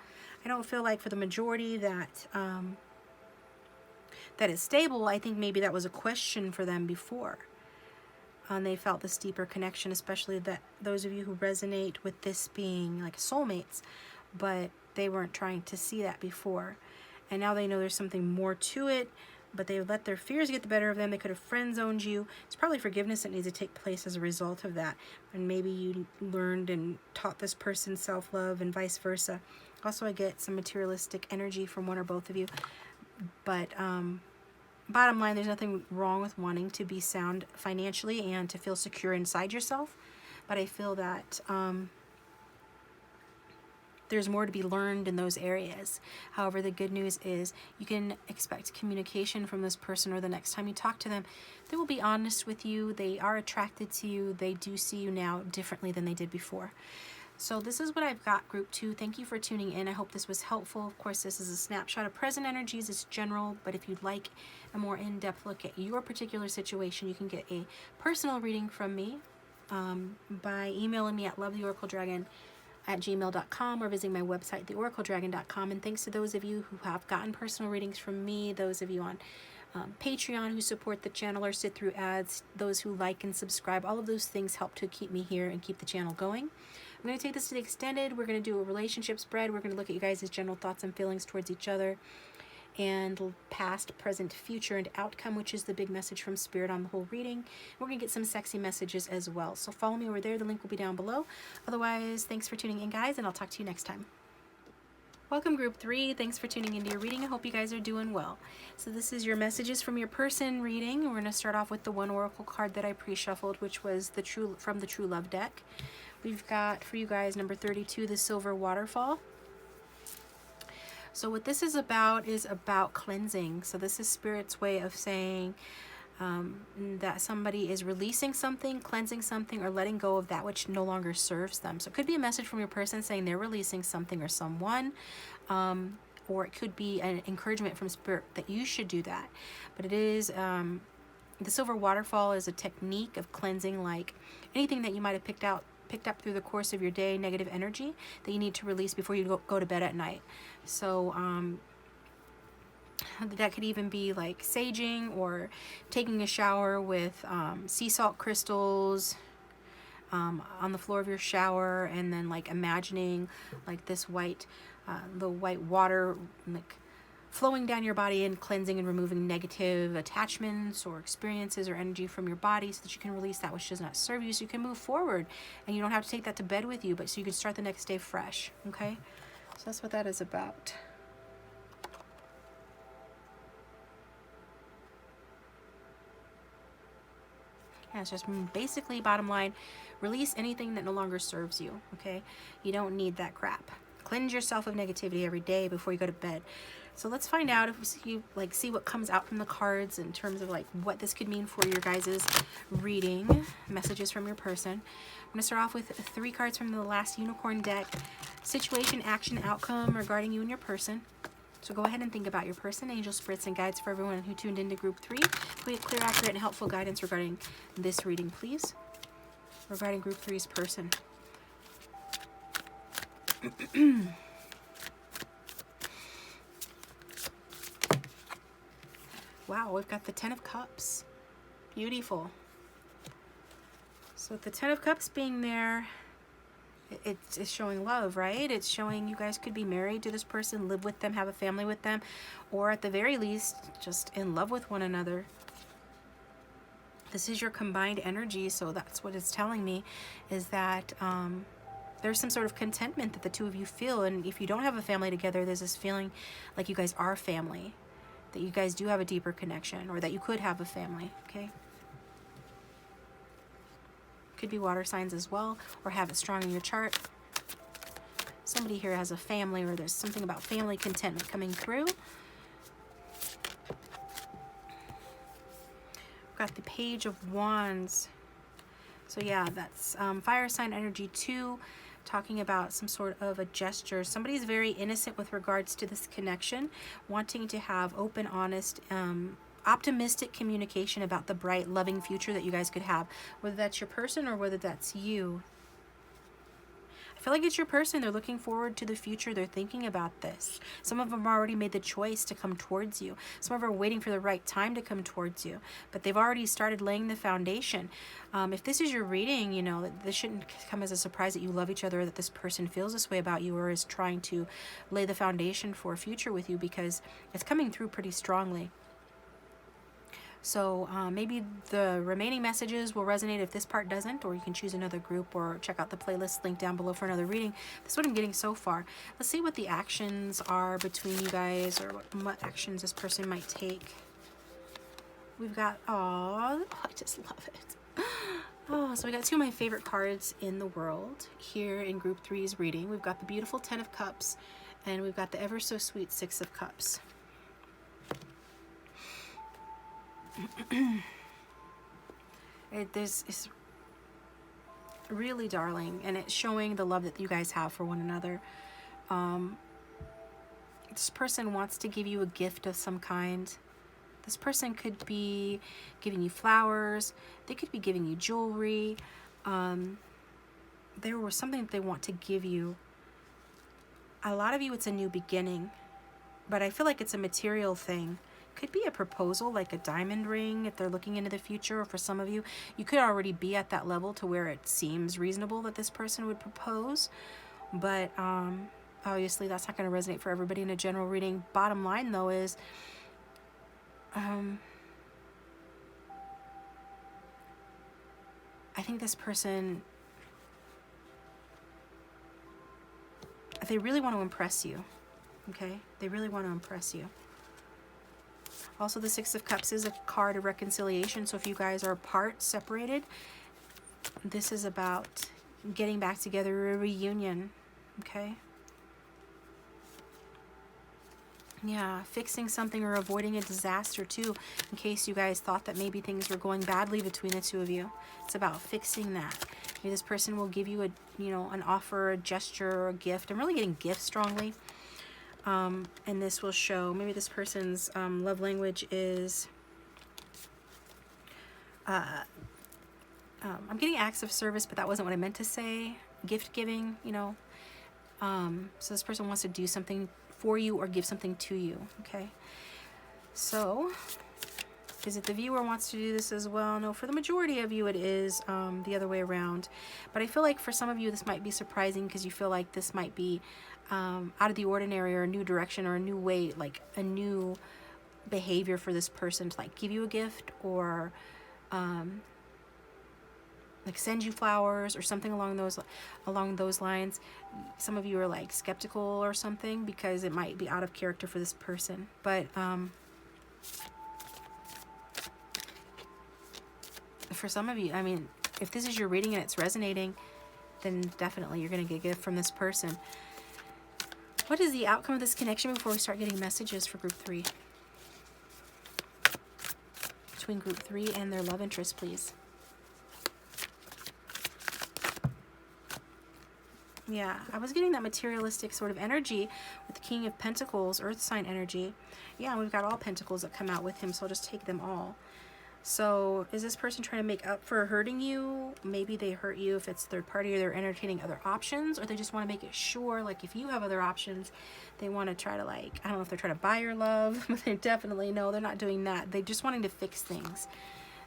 Speaker 1: I don't feel like for the majority that that is stable. I think maybe that was a question for them before. And they felt this deeper connection, especially that those of you who resonate with this being like soulmates, but they weren't trying to see that before. And now they know there's something more to it, but they let their fears get the better of them. They could have friend-zoned you. It's probably forgiveness that needs to take place as a result of that. And maybe you learned and taught this person self-love and vice versa. Also, I get some materialistic energy from one or both of you. But bottom line, there's nothing wrong with wanting to be sound financially and to feel secure inside yourself. But I feel that there's more to be learned in those areas. However, the good news is you can expect communication from this person, or the next time you talk to them, they will be honest with you. They are attracted to you. They do see you now differently than they did before. So this is what I've got, group 2. Thank you for tuning in. I hope this was helpful. Of course, this is a snapshot of present energies. It's general, but if you'd like a more in-depth look at your particular situation, you can get a personal reading from me by emailing me at lovetheoracledragon@gmail.com or visiting my website, TheOracleDragon.com. And thanks to those of you who have gotten personal readings from me, those of you on Patreon who support the channel or sit through ads, those who like and subscribe. All of those things help to keep me here and keep the channel going. I'm going to take this to the extended. We're going to do a relationship spread. We're going to look at you guys' general thoughts and feelings towards each other, and past, present, future, and outcome, which is the big message from Spirit on the whole reading. We're going to get some sexy messages as well. So follow me over there. The link will be down below. Otherwise, thanks for tuning in, guys, and I'll talk to you next time. Welcome, group 3. Thanks for tuning into your reading. I hope you guys are doing well. So this is your messages from your person reading. We're going to start off with the one oracle card that I pre-shuffled, which was the True Love deck. We've got for you guys number 32, the Silver Waterfall. So what this is about cleansing. So this is Spirit's way of saying that somebody is releasing something, cleansing something, or letting go of that which no longer serves them. So it could be a message from your person saying they're releasing something or someone, or it could be an encouragement from Spirit that you should do that. But it is, the Silver Waterfall is a technique of cleansing, like anything that you might have picked up through the course of your day, negative energy that you need to release before you go to bed at night. So that could even be like saging, or taking a shower with sea salt crystals on the floor of your shower, and then like imagining like this white, the white water like flowing down your body and cleansing and removing negative attachments or experiences or energy from your body, so that you can release that which does not serve you, so you can move forward and you don't have to take that to bed with you, but so you can start the next day fresh. Okay, so that's what that is about. Yeah, it's just basically, bottom line, release anything that no longer serves you. Okay, you don't need that crap. Cleanse yourself of negativity every day before you go to bed. So let's find out if we see what comes out from the cards in terms of like what this could mean for your guys' reading, messages from your person. I'm going to start off with 3 cards from the last unicorn deck. Situation, action, outcome regarding you and your person. So go ahead and think about your person. Angel, spirits, and guides for everyone who tuned into group 3. We have clear, accurate, and helpful guidance regarding this reading, please. Regarding group 3's person. Wow, we've got the 10 of Cups. Beautiful. So with the 10 of Cups being there, it's showing love, right? It's showing you guys could be married to this person, live with them, have a family with them, or at the very least, just in love with one another. This is your combined energy, so that's what it's telling me, is that there's some sort of contentment that the two of you feel. And if you don't have a family together, there's this feeling like you guys are family, that you guys do have a deeper connection, or that you could have a family. Okay, could be water signs as well, or have it strong in your chart. Somebody here has a family, or there's something about family contentment coming through. We've got the Page of Wands. So yeah, that's fire sign energy 2, talking about some sort of a gesture. Somebody's very innocent with regards to this connection, wanting to have open, honest, optimistic communication about the bright, loving future that you guys could have, whether that's your person or whether that's you. I feel like it's your person. They're looking forward to the future. They're thinking about this. Some of them already made the choice to come towards you. Some of them are waiting for the right time to come towards you, but they've already started laying the foundation. If this is your reading, you know, this shouldn't come as a surprise that you love each other, or that this person feels this way about you, or is trying to lay the foundation for a future with you, because it's coming through pretty strongly. So maybe the remaining messages will resonate if this part doesn't, or you can choose another group or check out the playlist link down below for another reading. That's what I'm getting so far. Let's see what the actions are between you guys, or what actions this person might take. We've got, oh, I just love it. Oh, so we got two of my favorite cards in the world here in Group 3's reading. We've got the beautiful Ten of Cups, and we've got the ever so sweet Six of Cups. This is really darling, and it's showing the love that you guys have for one another. This person wants to give you a gift of some kind. This person could be giving you flowers. They could be giving you jewelry. There was something that they want to give you. A lot of you, it's a new beginning, but I feel like it's a material thing. Could be a proposal, like a diamond ring if they're looking into the future, or for some of you, you could already be at that level to where it seems reasonable that this person would propose. But obviously that's not going to resonate for everybody in a general reading. Bottom line though is I think this person, they really want to impress you. Okay, they really want to impress you. Also, the Six of Cups is a card of reconciliation. So if you guys are apart, separated, this is about getting back together, a reunion. Okay. Yeah, fixing something or avoiding a disaster too, in case you guys thought that maybe things were going badly between the two of you. It's about fixing that. Maybe this person will give you a, an offer, a gesture, or a gift. I'm really getting gifts strongly. And this will show, maybe this person's love language is, I'm getting acts of service, but that wasn't what I meant to say. Gift giving, so this person wants to do something for you or give something to you, okay? So, is it the viewer wants to do this as well? No, for the majority of you it is the other way around. But I feel like for some of you this might be surprising because you feel like this might be out of the ordinary, or a new direction, or a new way, like a new behavior for this person to like give you a gift, or like send you flowers or something along those lines. Some of you are like skeptical or something because it might be out of character for this person. But for some of you, I mean, if this is your reading and it's resonating, then definitely you're going to get a gift from this person. What is the outcome of this connection before we start getting messages for Group 3? Between Group 3 and their love interest, please. Yeah, I was getting that materialistic sort of energy with the King of Pentacles, Earth sign energy. Yeah, we've got all Pentacles that come out with him, so I'll just take them all. So is this person trying to make up for hurting you? Maybe they hurt you if it's third party, or they're entertaining other options, or they just want to make it sure, like if you have other options, they want to try to, like, I don't know if they're trying to buy your love, but they definitely, no, they're not doing that. They're just wanting to fix things.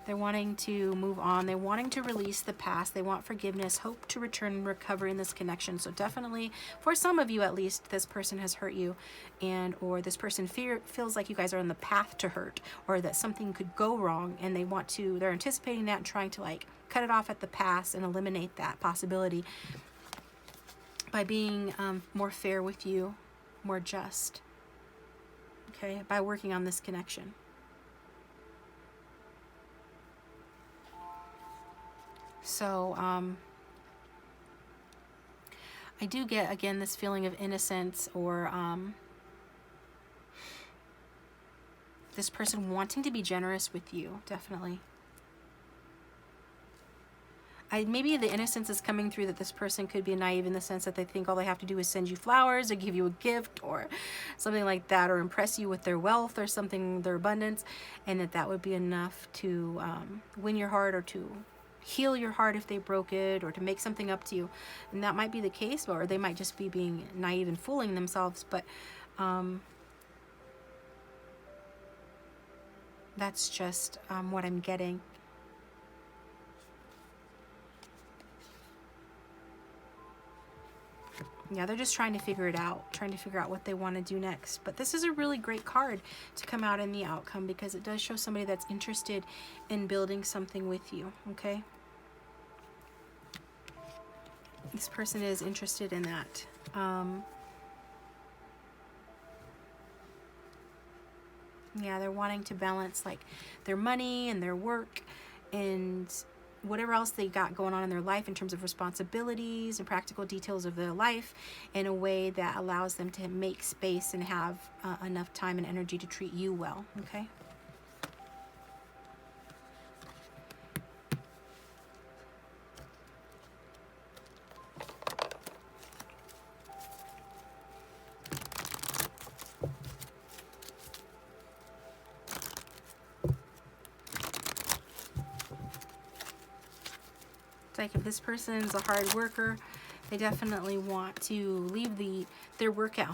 Speaker 1: They're wanting to move on. They're wanting to release the past. They want forgiveness, hope to return and recover in this connection. So definitely, for some of you at least, this person has hurt you, or this person feels like you guys are on the path to hurt, or that something could go wrong, and they're anticipating that and trying to like cut it off at the pass and eliminate that possibility by being more fair with you, more just, okay, by working on this connection. So, I do get, again, this feeling of innocence, or this person wanting to be generous with you, definitely. Maybe the innocence is coming through that this person could be naive in the sense that they think all they have to do is send you flowers or give you a gift or something like that, or impress you with their wealth or something, their abundance, and that would be enough to win your heart, or to heal your heart if they broke it, or to make something up to you. And that might be the case, or they might just be being naive and fooling themselves. But that's just what I'm getting. Yeah, they're just trying to figure it out, trying to figure out what they want to do next. But this is a really great card to come out in the outcome, because it does show somebody that's interested in building something with you, okay? This person is interested in that. Yeah, they're wanting to balance like their money and their work, and whatever else they got going on in their life in terms of responsibilities and practical details of their life in a way that allows them to make space and have enough time and energy to treat you well, okay? It's like if this person's a hard worker, they definitely want to leave their work at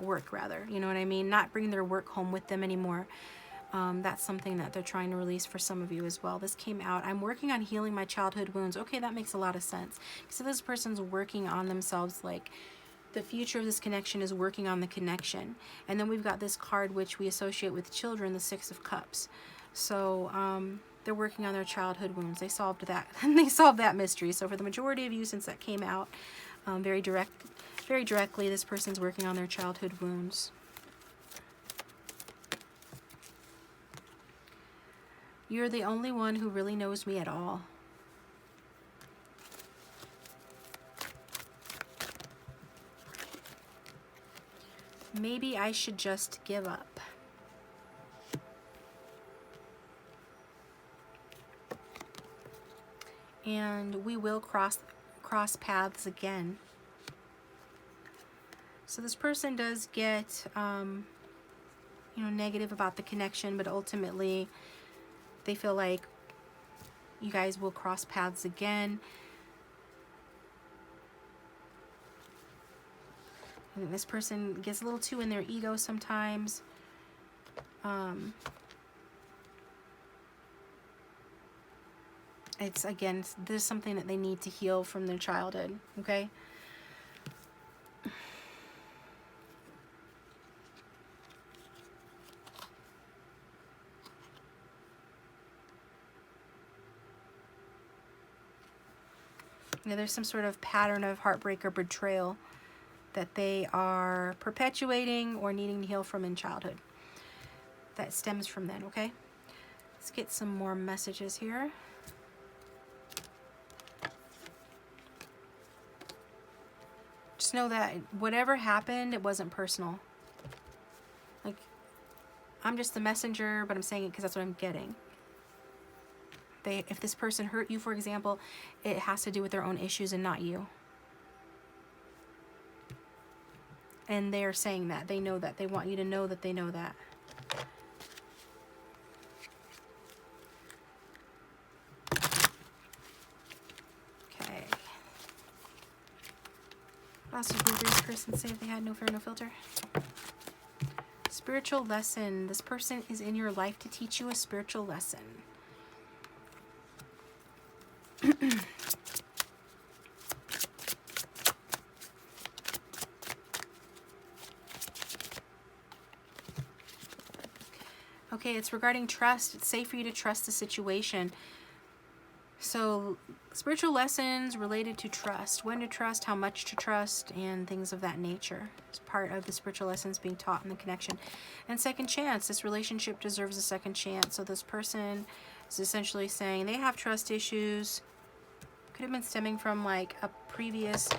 Speaker 1: work rather. You know what I mean? Not bring their work home with them anymore. That's something that they're trying to release for some of you as well. This came out. I'm working on healing my childhood wounds. Okay, that makes a lot of sense. So this person's working on themselves, like the future of this connection is working on the connection. And then we've got this card which we associate with children, the Six of Cups. So they're working on their childhood wounds. They solved that. They solved that mystery. So for the majority of you, since that came out very directly, this person's working on their childhood wounds. You're the only one who really knows me at all. Maybe I should just give up. And we will cross paths again. So this person does get, negative about the connection, but ultimately they feel like you guys will cross paths again. And this person gets a little too in their ego sometimes. It's, again, there's something that they need to heal from their childhood, okay? There's some sort of pattern of heartbreak or betrayal that they are perpetuating or needing to heal from in childhood. That stems from then, okay? Let's get some more messages here. Just know that whatever happened, it wasn't personal. Like, I'm just the messenger, but I'm saying it because that's what I'm getting. If this person hurt you, for example, it has to do with their own issues and not you. And they're saying that. They know that. They want you to know that they know that. Okay. Also, who would this person say if they had no fear, no filter? Spiritual lesson. This person is in your life to teach you a spiritual lesson. Okay, it's regarding trust. It's safe for you to trust the situation. So, spiritual lessons related to trust. When to trust, how much to trust, and things of that nature. It's part of the spiritual lessons being taught in the connection. And second chance. This relationship deserves a second chance. So this person is essentially saying they have trust issues. Could have been stemming from like a previous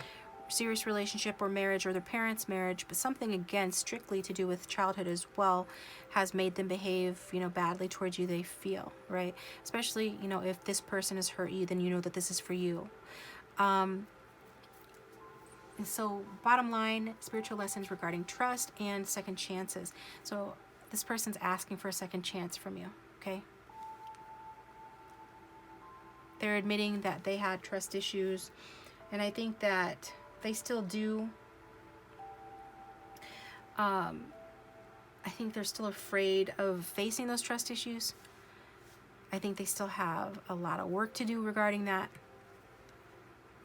Speaker 1: serious relationship or marriage or their parents' marriage, but something again strictly to do with childhood as well has made them behave, badly towards you, they feel, right? Especially, if this person has hurt you, then you know that this is for you. And so bottom line, spiritual lessons regarding trust and second chances. So this person's asking for a second chance from you, okay? They're admitting that they had trust issues, and I think that they still do. I think they're still afraid of facing those trust issues. I think they still have a lot of work to do regarding that,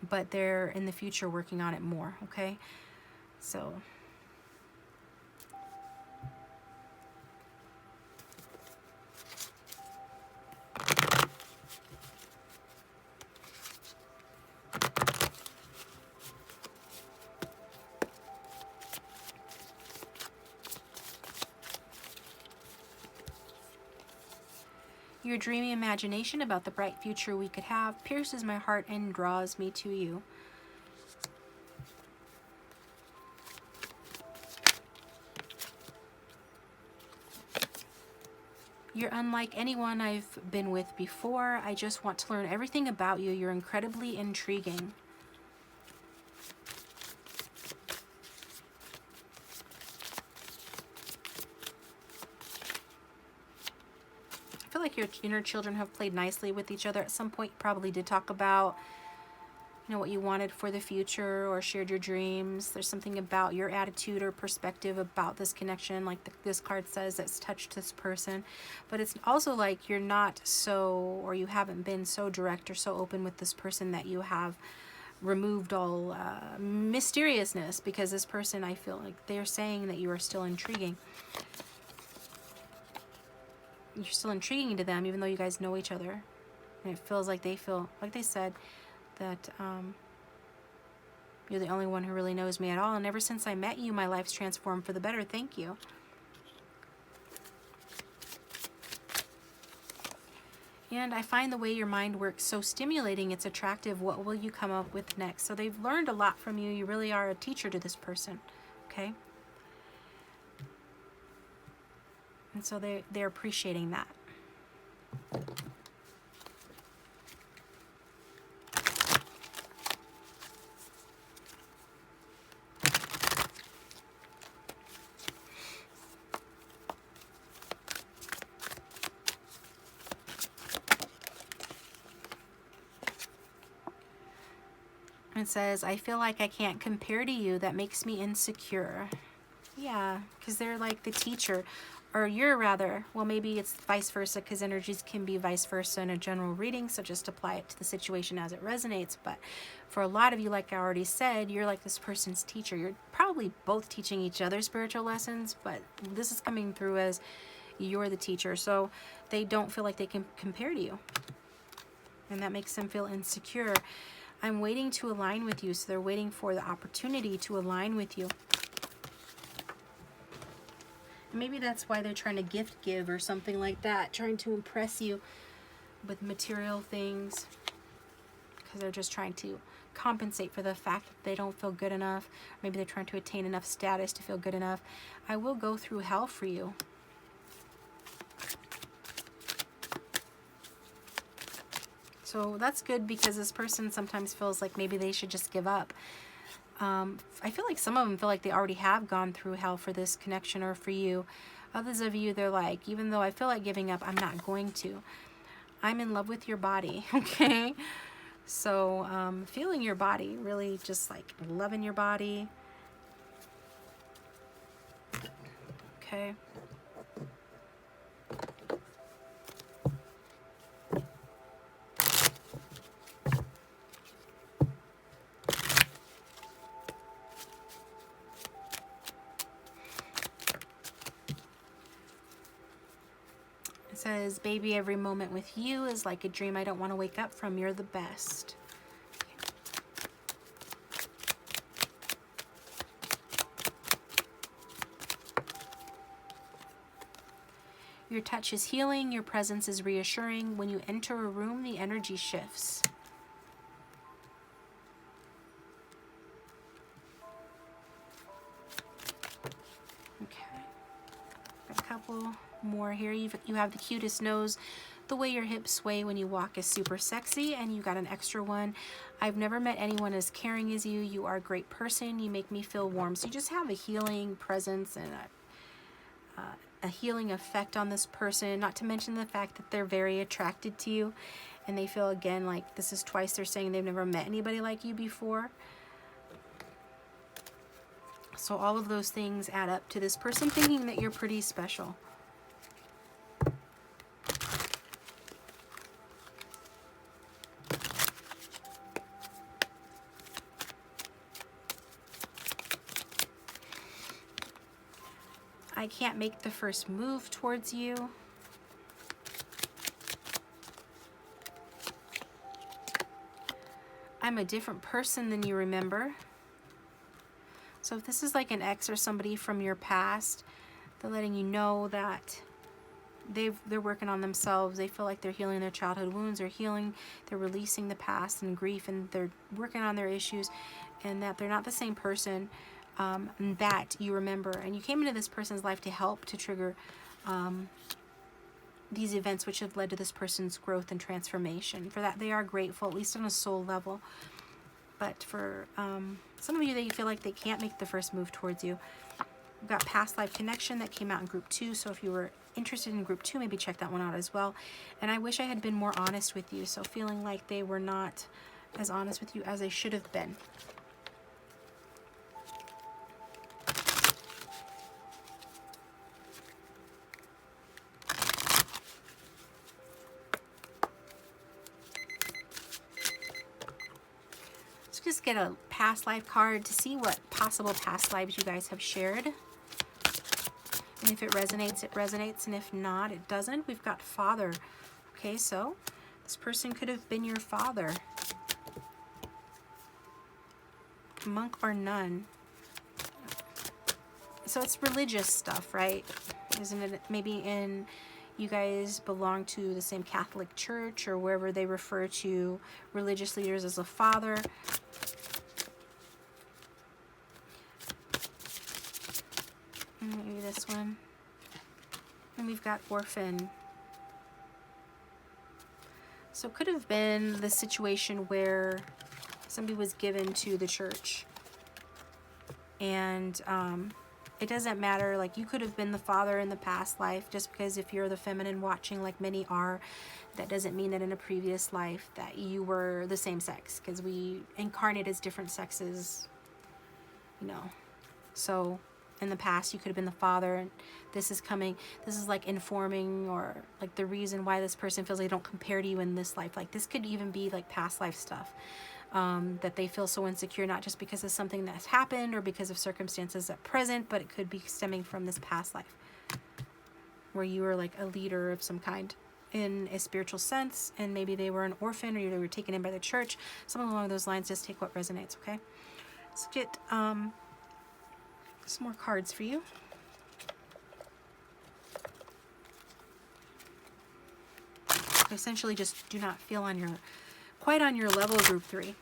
Speaker 1: but they're in the future working on it more, okay? So Your dreamy imagination about the bright future we could have pierces my heart and draws me to you. You're unlike anyone I've been with before. I just want to learn everything about you. You're incredibly intriguing. I feel like your inner children have played nicely with each other. At some point, you probably did talk about, you know, what you wanted for the future or shared your dreams. There's something about your attitude or perspective about this connection, like this card says, that's touched this person. But it's also like you're not so, or you haven't been so direct or so open with this person that you have removed all mysteriousness, because this person, I feel like they're saying that you are still intriguing. You're still intriguing to them even though you guys know each other. And it feels like they feel, like they said, that you're the only one who really knows me at all. And ever since I met you, my life's transformed for the better. Thank you. And I find the way your mind works so stimulating. It's attractive. What will you come up with next? So they've learned a lot from you. You really are a teacher to this person. Okay? And so they're appreciating that. It says, I feel like I can't compare to you. That makes me insecure. Yeah, because they're like the teacher. Or you're rather, well, maybe it's vice versa, because energies can be vice versa in a general reading, so just apply it to the situation as it resonates. But for a lot of you, like I already said, you're like this person's teacher. You're probably both teaching each other spiritual lessons, but this is coming through as you're the teacher. So they don't feel like they can compare to you. And that makes them feel insecure. I'm waiting to align with you, so they're waiting for the opportunity to align with you. Maybe that's why they're trying to gift give or something like that, trying to impress you with material things, because they're just trying to compensate for the fact that they don't feel good enough. Maybe they're trying to attain enough status to feel good enough. I will go through hell for you. So that's good, because this person sometimes feels like maybe they should just give up. I feel like some of them feel like they already have gone through hell for this connection or for you. Others of you, they're like, even though I feel like giving up, I'm not going to. I'm in love with your body, okay? So feeling your body, really just like loving your body. Okay. It says, baby, every moment with you is like a dream I don't want to wake up from. You're the best. Your touch is healing. Your presence is reassuring. When you enter a room, the energy shifts. Okay. Got a couple more here. You have the cutest nose. The way your hips sway when you walk is super sexy. And you got an extra one. I've never met anyone as caring as you. You are a great person. You make me feel warm. So you just have a healing presence and a healing effect on this person, not to mention the fact that they're very attracted to you, and they feel, again, like this is twice they're saying they've never met anybody like you before. So all of those things add up to this person thinking that you're pretty special. I can't make the first move towards you. I'm a different person than you remember. So if this is like an ex or somebody from your past, they're letting you know that they're working on themselves. They feel like they're healing their childhood wounds, or they're releasing the past and grief, and they're working on their issues, and that they're not the same person that you remember. And you came into this person's life to help to trigger these events which have led to this person's growth and transformation. For that, they are grateful, at least on a soul level. But for some of you, that you feel like they can't make the first move towards you. We've got past life connection that came out in group 2. So if you were interested in group 2, maybe check that one out as well. And I wish I had been more honest with you. So feeling like they were not as honest with you as they should have been. Just get a past life card to see what possible past lives you guys have shared. And if it resonates, it resonates. And if not, it doesn't. We've got father. Okay, so this person could have been your father. Monk or nun. So it's religious stuff, right? Isn't it? Maybe in... You guys belong to the same Catholic church, or wherever they refer to religious leaders as a father. Maybe this one. And we've got orphan. So it could have been the situation where somebody was given to the church. And it doesn't matter, like you could have been the father in the past life. Just because if you're the feminine watching, like many are, that doesn't mean that in a previous life that you were the same sex, because we incarnate as different sexes, you know. So in the past you could have been the father, and this is like informing, or like the reason why this person feels they don't compare to you in this life. Like this could even be like past life stuff. That they feel so insecure, not just because of something that's happened or because of circumstances at present, but it could be stemming from this past life where you were like a leader of some kind in a spiritual sense, and maybe they were an orphan, or they were taken in by the church, something along those lines. Just take what resonates, okay? Let's get some more cards for you. Essentially just do not feel quite on your level, group 3.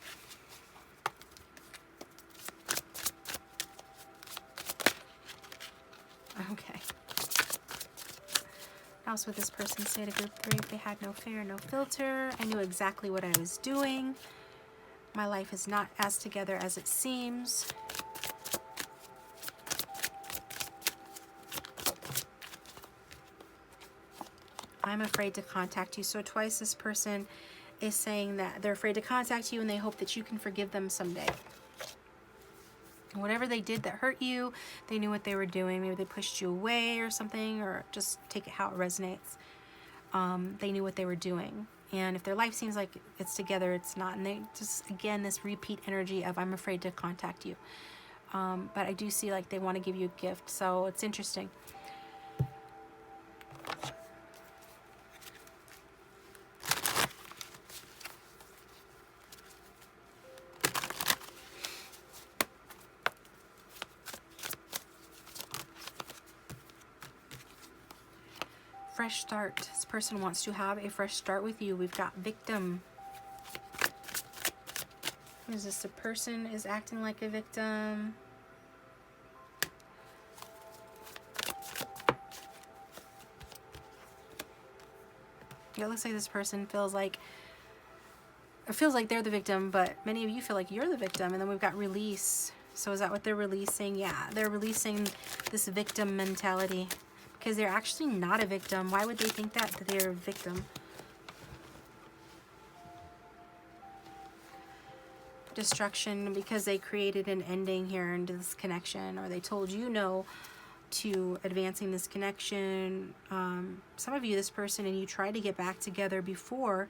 Speaker 1: Okay. Else would this person say to group 3 if they had no fear, no filter? I knew exactly what I was doing. My life is not as together as it seems. I'm afraid to contact you. So twice this person is saying that they're afraid to contact you, and they hope that you can forgive them someday. Whatever they did that hurt you, they knew what they were doing. Maybe they pushed you away or something, or just take it how it resonates. They knew what they were doing. And if their life seems like it's together, it's not. And they just, again, this repeat energy of I'm afraid to contact you. But I do see like they want to give you a gift. So it's interesting. Fresh start. This person wants to have a fresh start with you. We've got victim. Is this a person is acting like a victim? It looks like this person feels like they're the victim, but many of you feel like you're the victim. And then we've got release. So is that what they're releasing? Yeah, they're releasing this victim mentality. Because they're actually not a victim. Why would they think that they're a victim? Destruction, because they created an ending here into this connection, or they told you no to advancing this connection. Some of you, this person, and you tried to get back together before,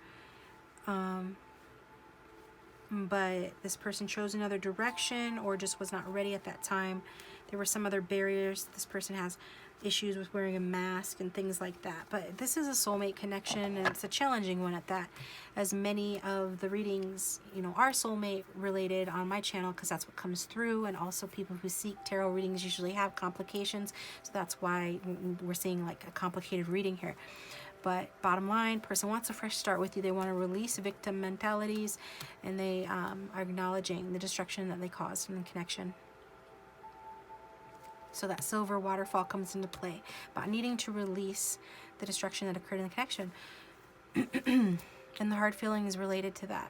Speaker 1: but this person chose another direction, or just was not ready at that time. there were some other barriers. This person has issues with wearing a mask and things like that. But this is a soulmate connection, and it's a challenging one at that, as many of the readings, you know, are soulmate related on my channel, because that's what comes through. And also people who seek tarot readings usually have complications, so that's why we're seeing like a complicated reading here. But bottom line, person wants a fresh start with you. They want to release victim mentalities, and they are acknowledging the destruction that they caused in the connection. So that silver waterfall comes into play, about needing to release the destruction that occurred in the connection. And the hard feeling is related to that.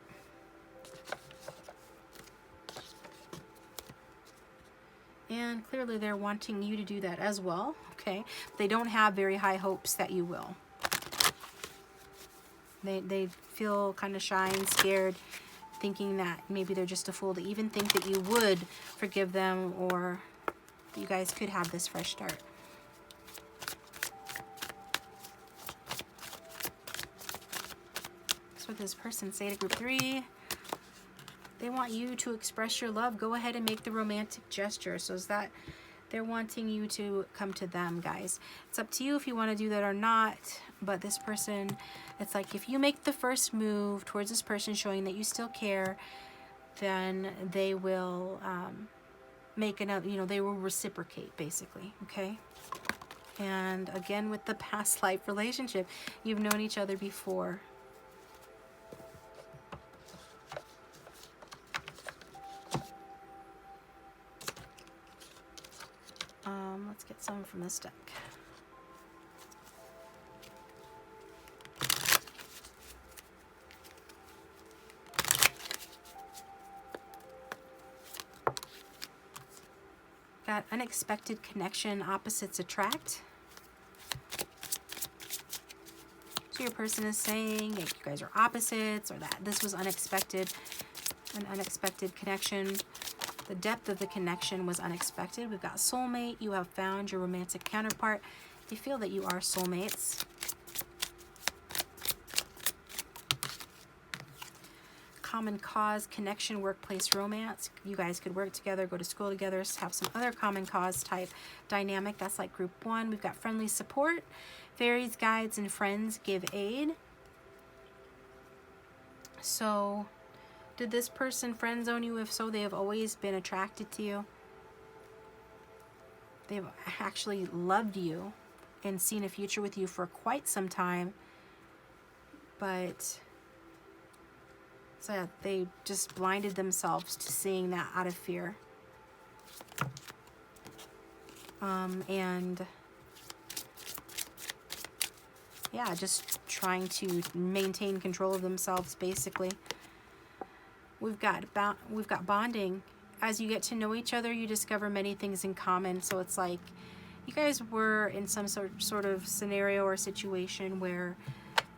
Speaker 1: And clearly they're wanting you to do that as well, okay? They don't have very high hopes that you will. They feel kind of shy and scared, thinking that maybe they're just a fool to even think that you would forgive them, or you guys could have this fresh start. That's what this person say to group 3. They want you to express your love. Go ahead and make the romantic gesture. So is that they're wanting you to come to them, guys. It's up to you if you want to do that or not. But this person, it's like if you make the first move towards this person showing that you still care, then they will make another, you know, they will reciprocate, basically, okay? And again, with the past life relationship, you've known each other before. Let's get some from this deck. Got unexpected connection, opposites attract. So your person is saying you guys are opposites, or that this was unexpected, an unexpected connection. The depth of the connection was unexpected. We've got soulmate. You have found your romantic counterpart. They feel that you are soulmates. Common cause, connection, workplace, romance. You guys could work together, go to school together, have some other common cause type dynamic. That's like group 1. We've got friendly support. Fairies, guides, and friends give aid. So did this person friend zone you? If so, they have always been attracted to you. They've actually loved you and seen a future with you for quite some time. But so they just blinded themselves to seeing that out of fear. And yeah, just trying to maintain control of themselves, basically. We've got bonding. As you get to know each other, you discover many things in common. So it's like you guys were in some sort of scenario or situation where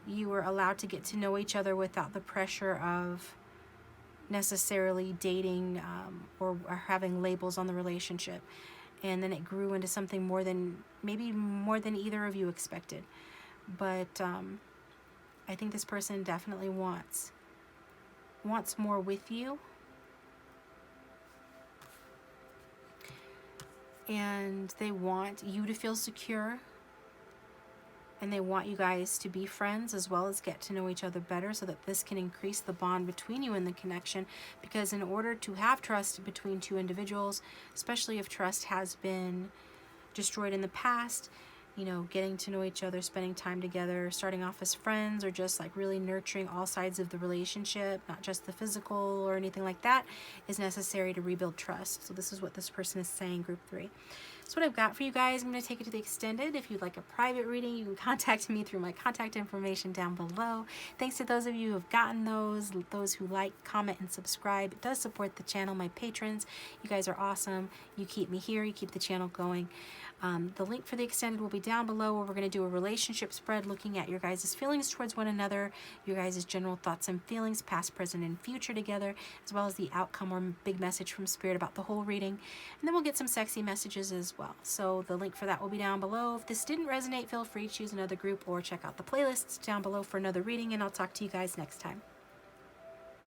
Speaker 1: you were allowed to get to know each other without the pressure of necessarily dating or having labels on the relationship. And then it grew into something maybe more than either of you expected. But I think this person definitely wants more with you. And they want you to feel secure. And they want you guys to be friends as well as get to know each other better, so that this can increase the bond between you and the connection. Because in order to have trust between two individuals, especially if trust has been destroyed in the past, you know, getting to know each other, spending time together, starting off as friends, or just like really nurturing all sides of the relationship, not just the physical or anything like that, is necessary to rebuild trust. So this is what this person is saying, group 3. That's what I've got for you guys. I'm going to take it to the extended. If you'd like a private reading, you can contact me through my contact information down below. Thanks to those of you who have gotten those who like, comment, and subscribe. It does support the channel, my patrons. You guys are awesome. You keep me here. You keep the channel going. The link for the extended will be down below, where we're going to do a relationship spread looking at your guys' feelings towards one another, your guys' general thoughts and feelings, past, present, and future together, as well as the outcome or big message from Spirit about the whole reading. And then we'll get some sexy messages as well. So the link for that will be down below. If this didn't resonate, feel free to choose another group or check out the playlists down below for another reading, and I'll talk to you guys next time.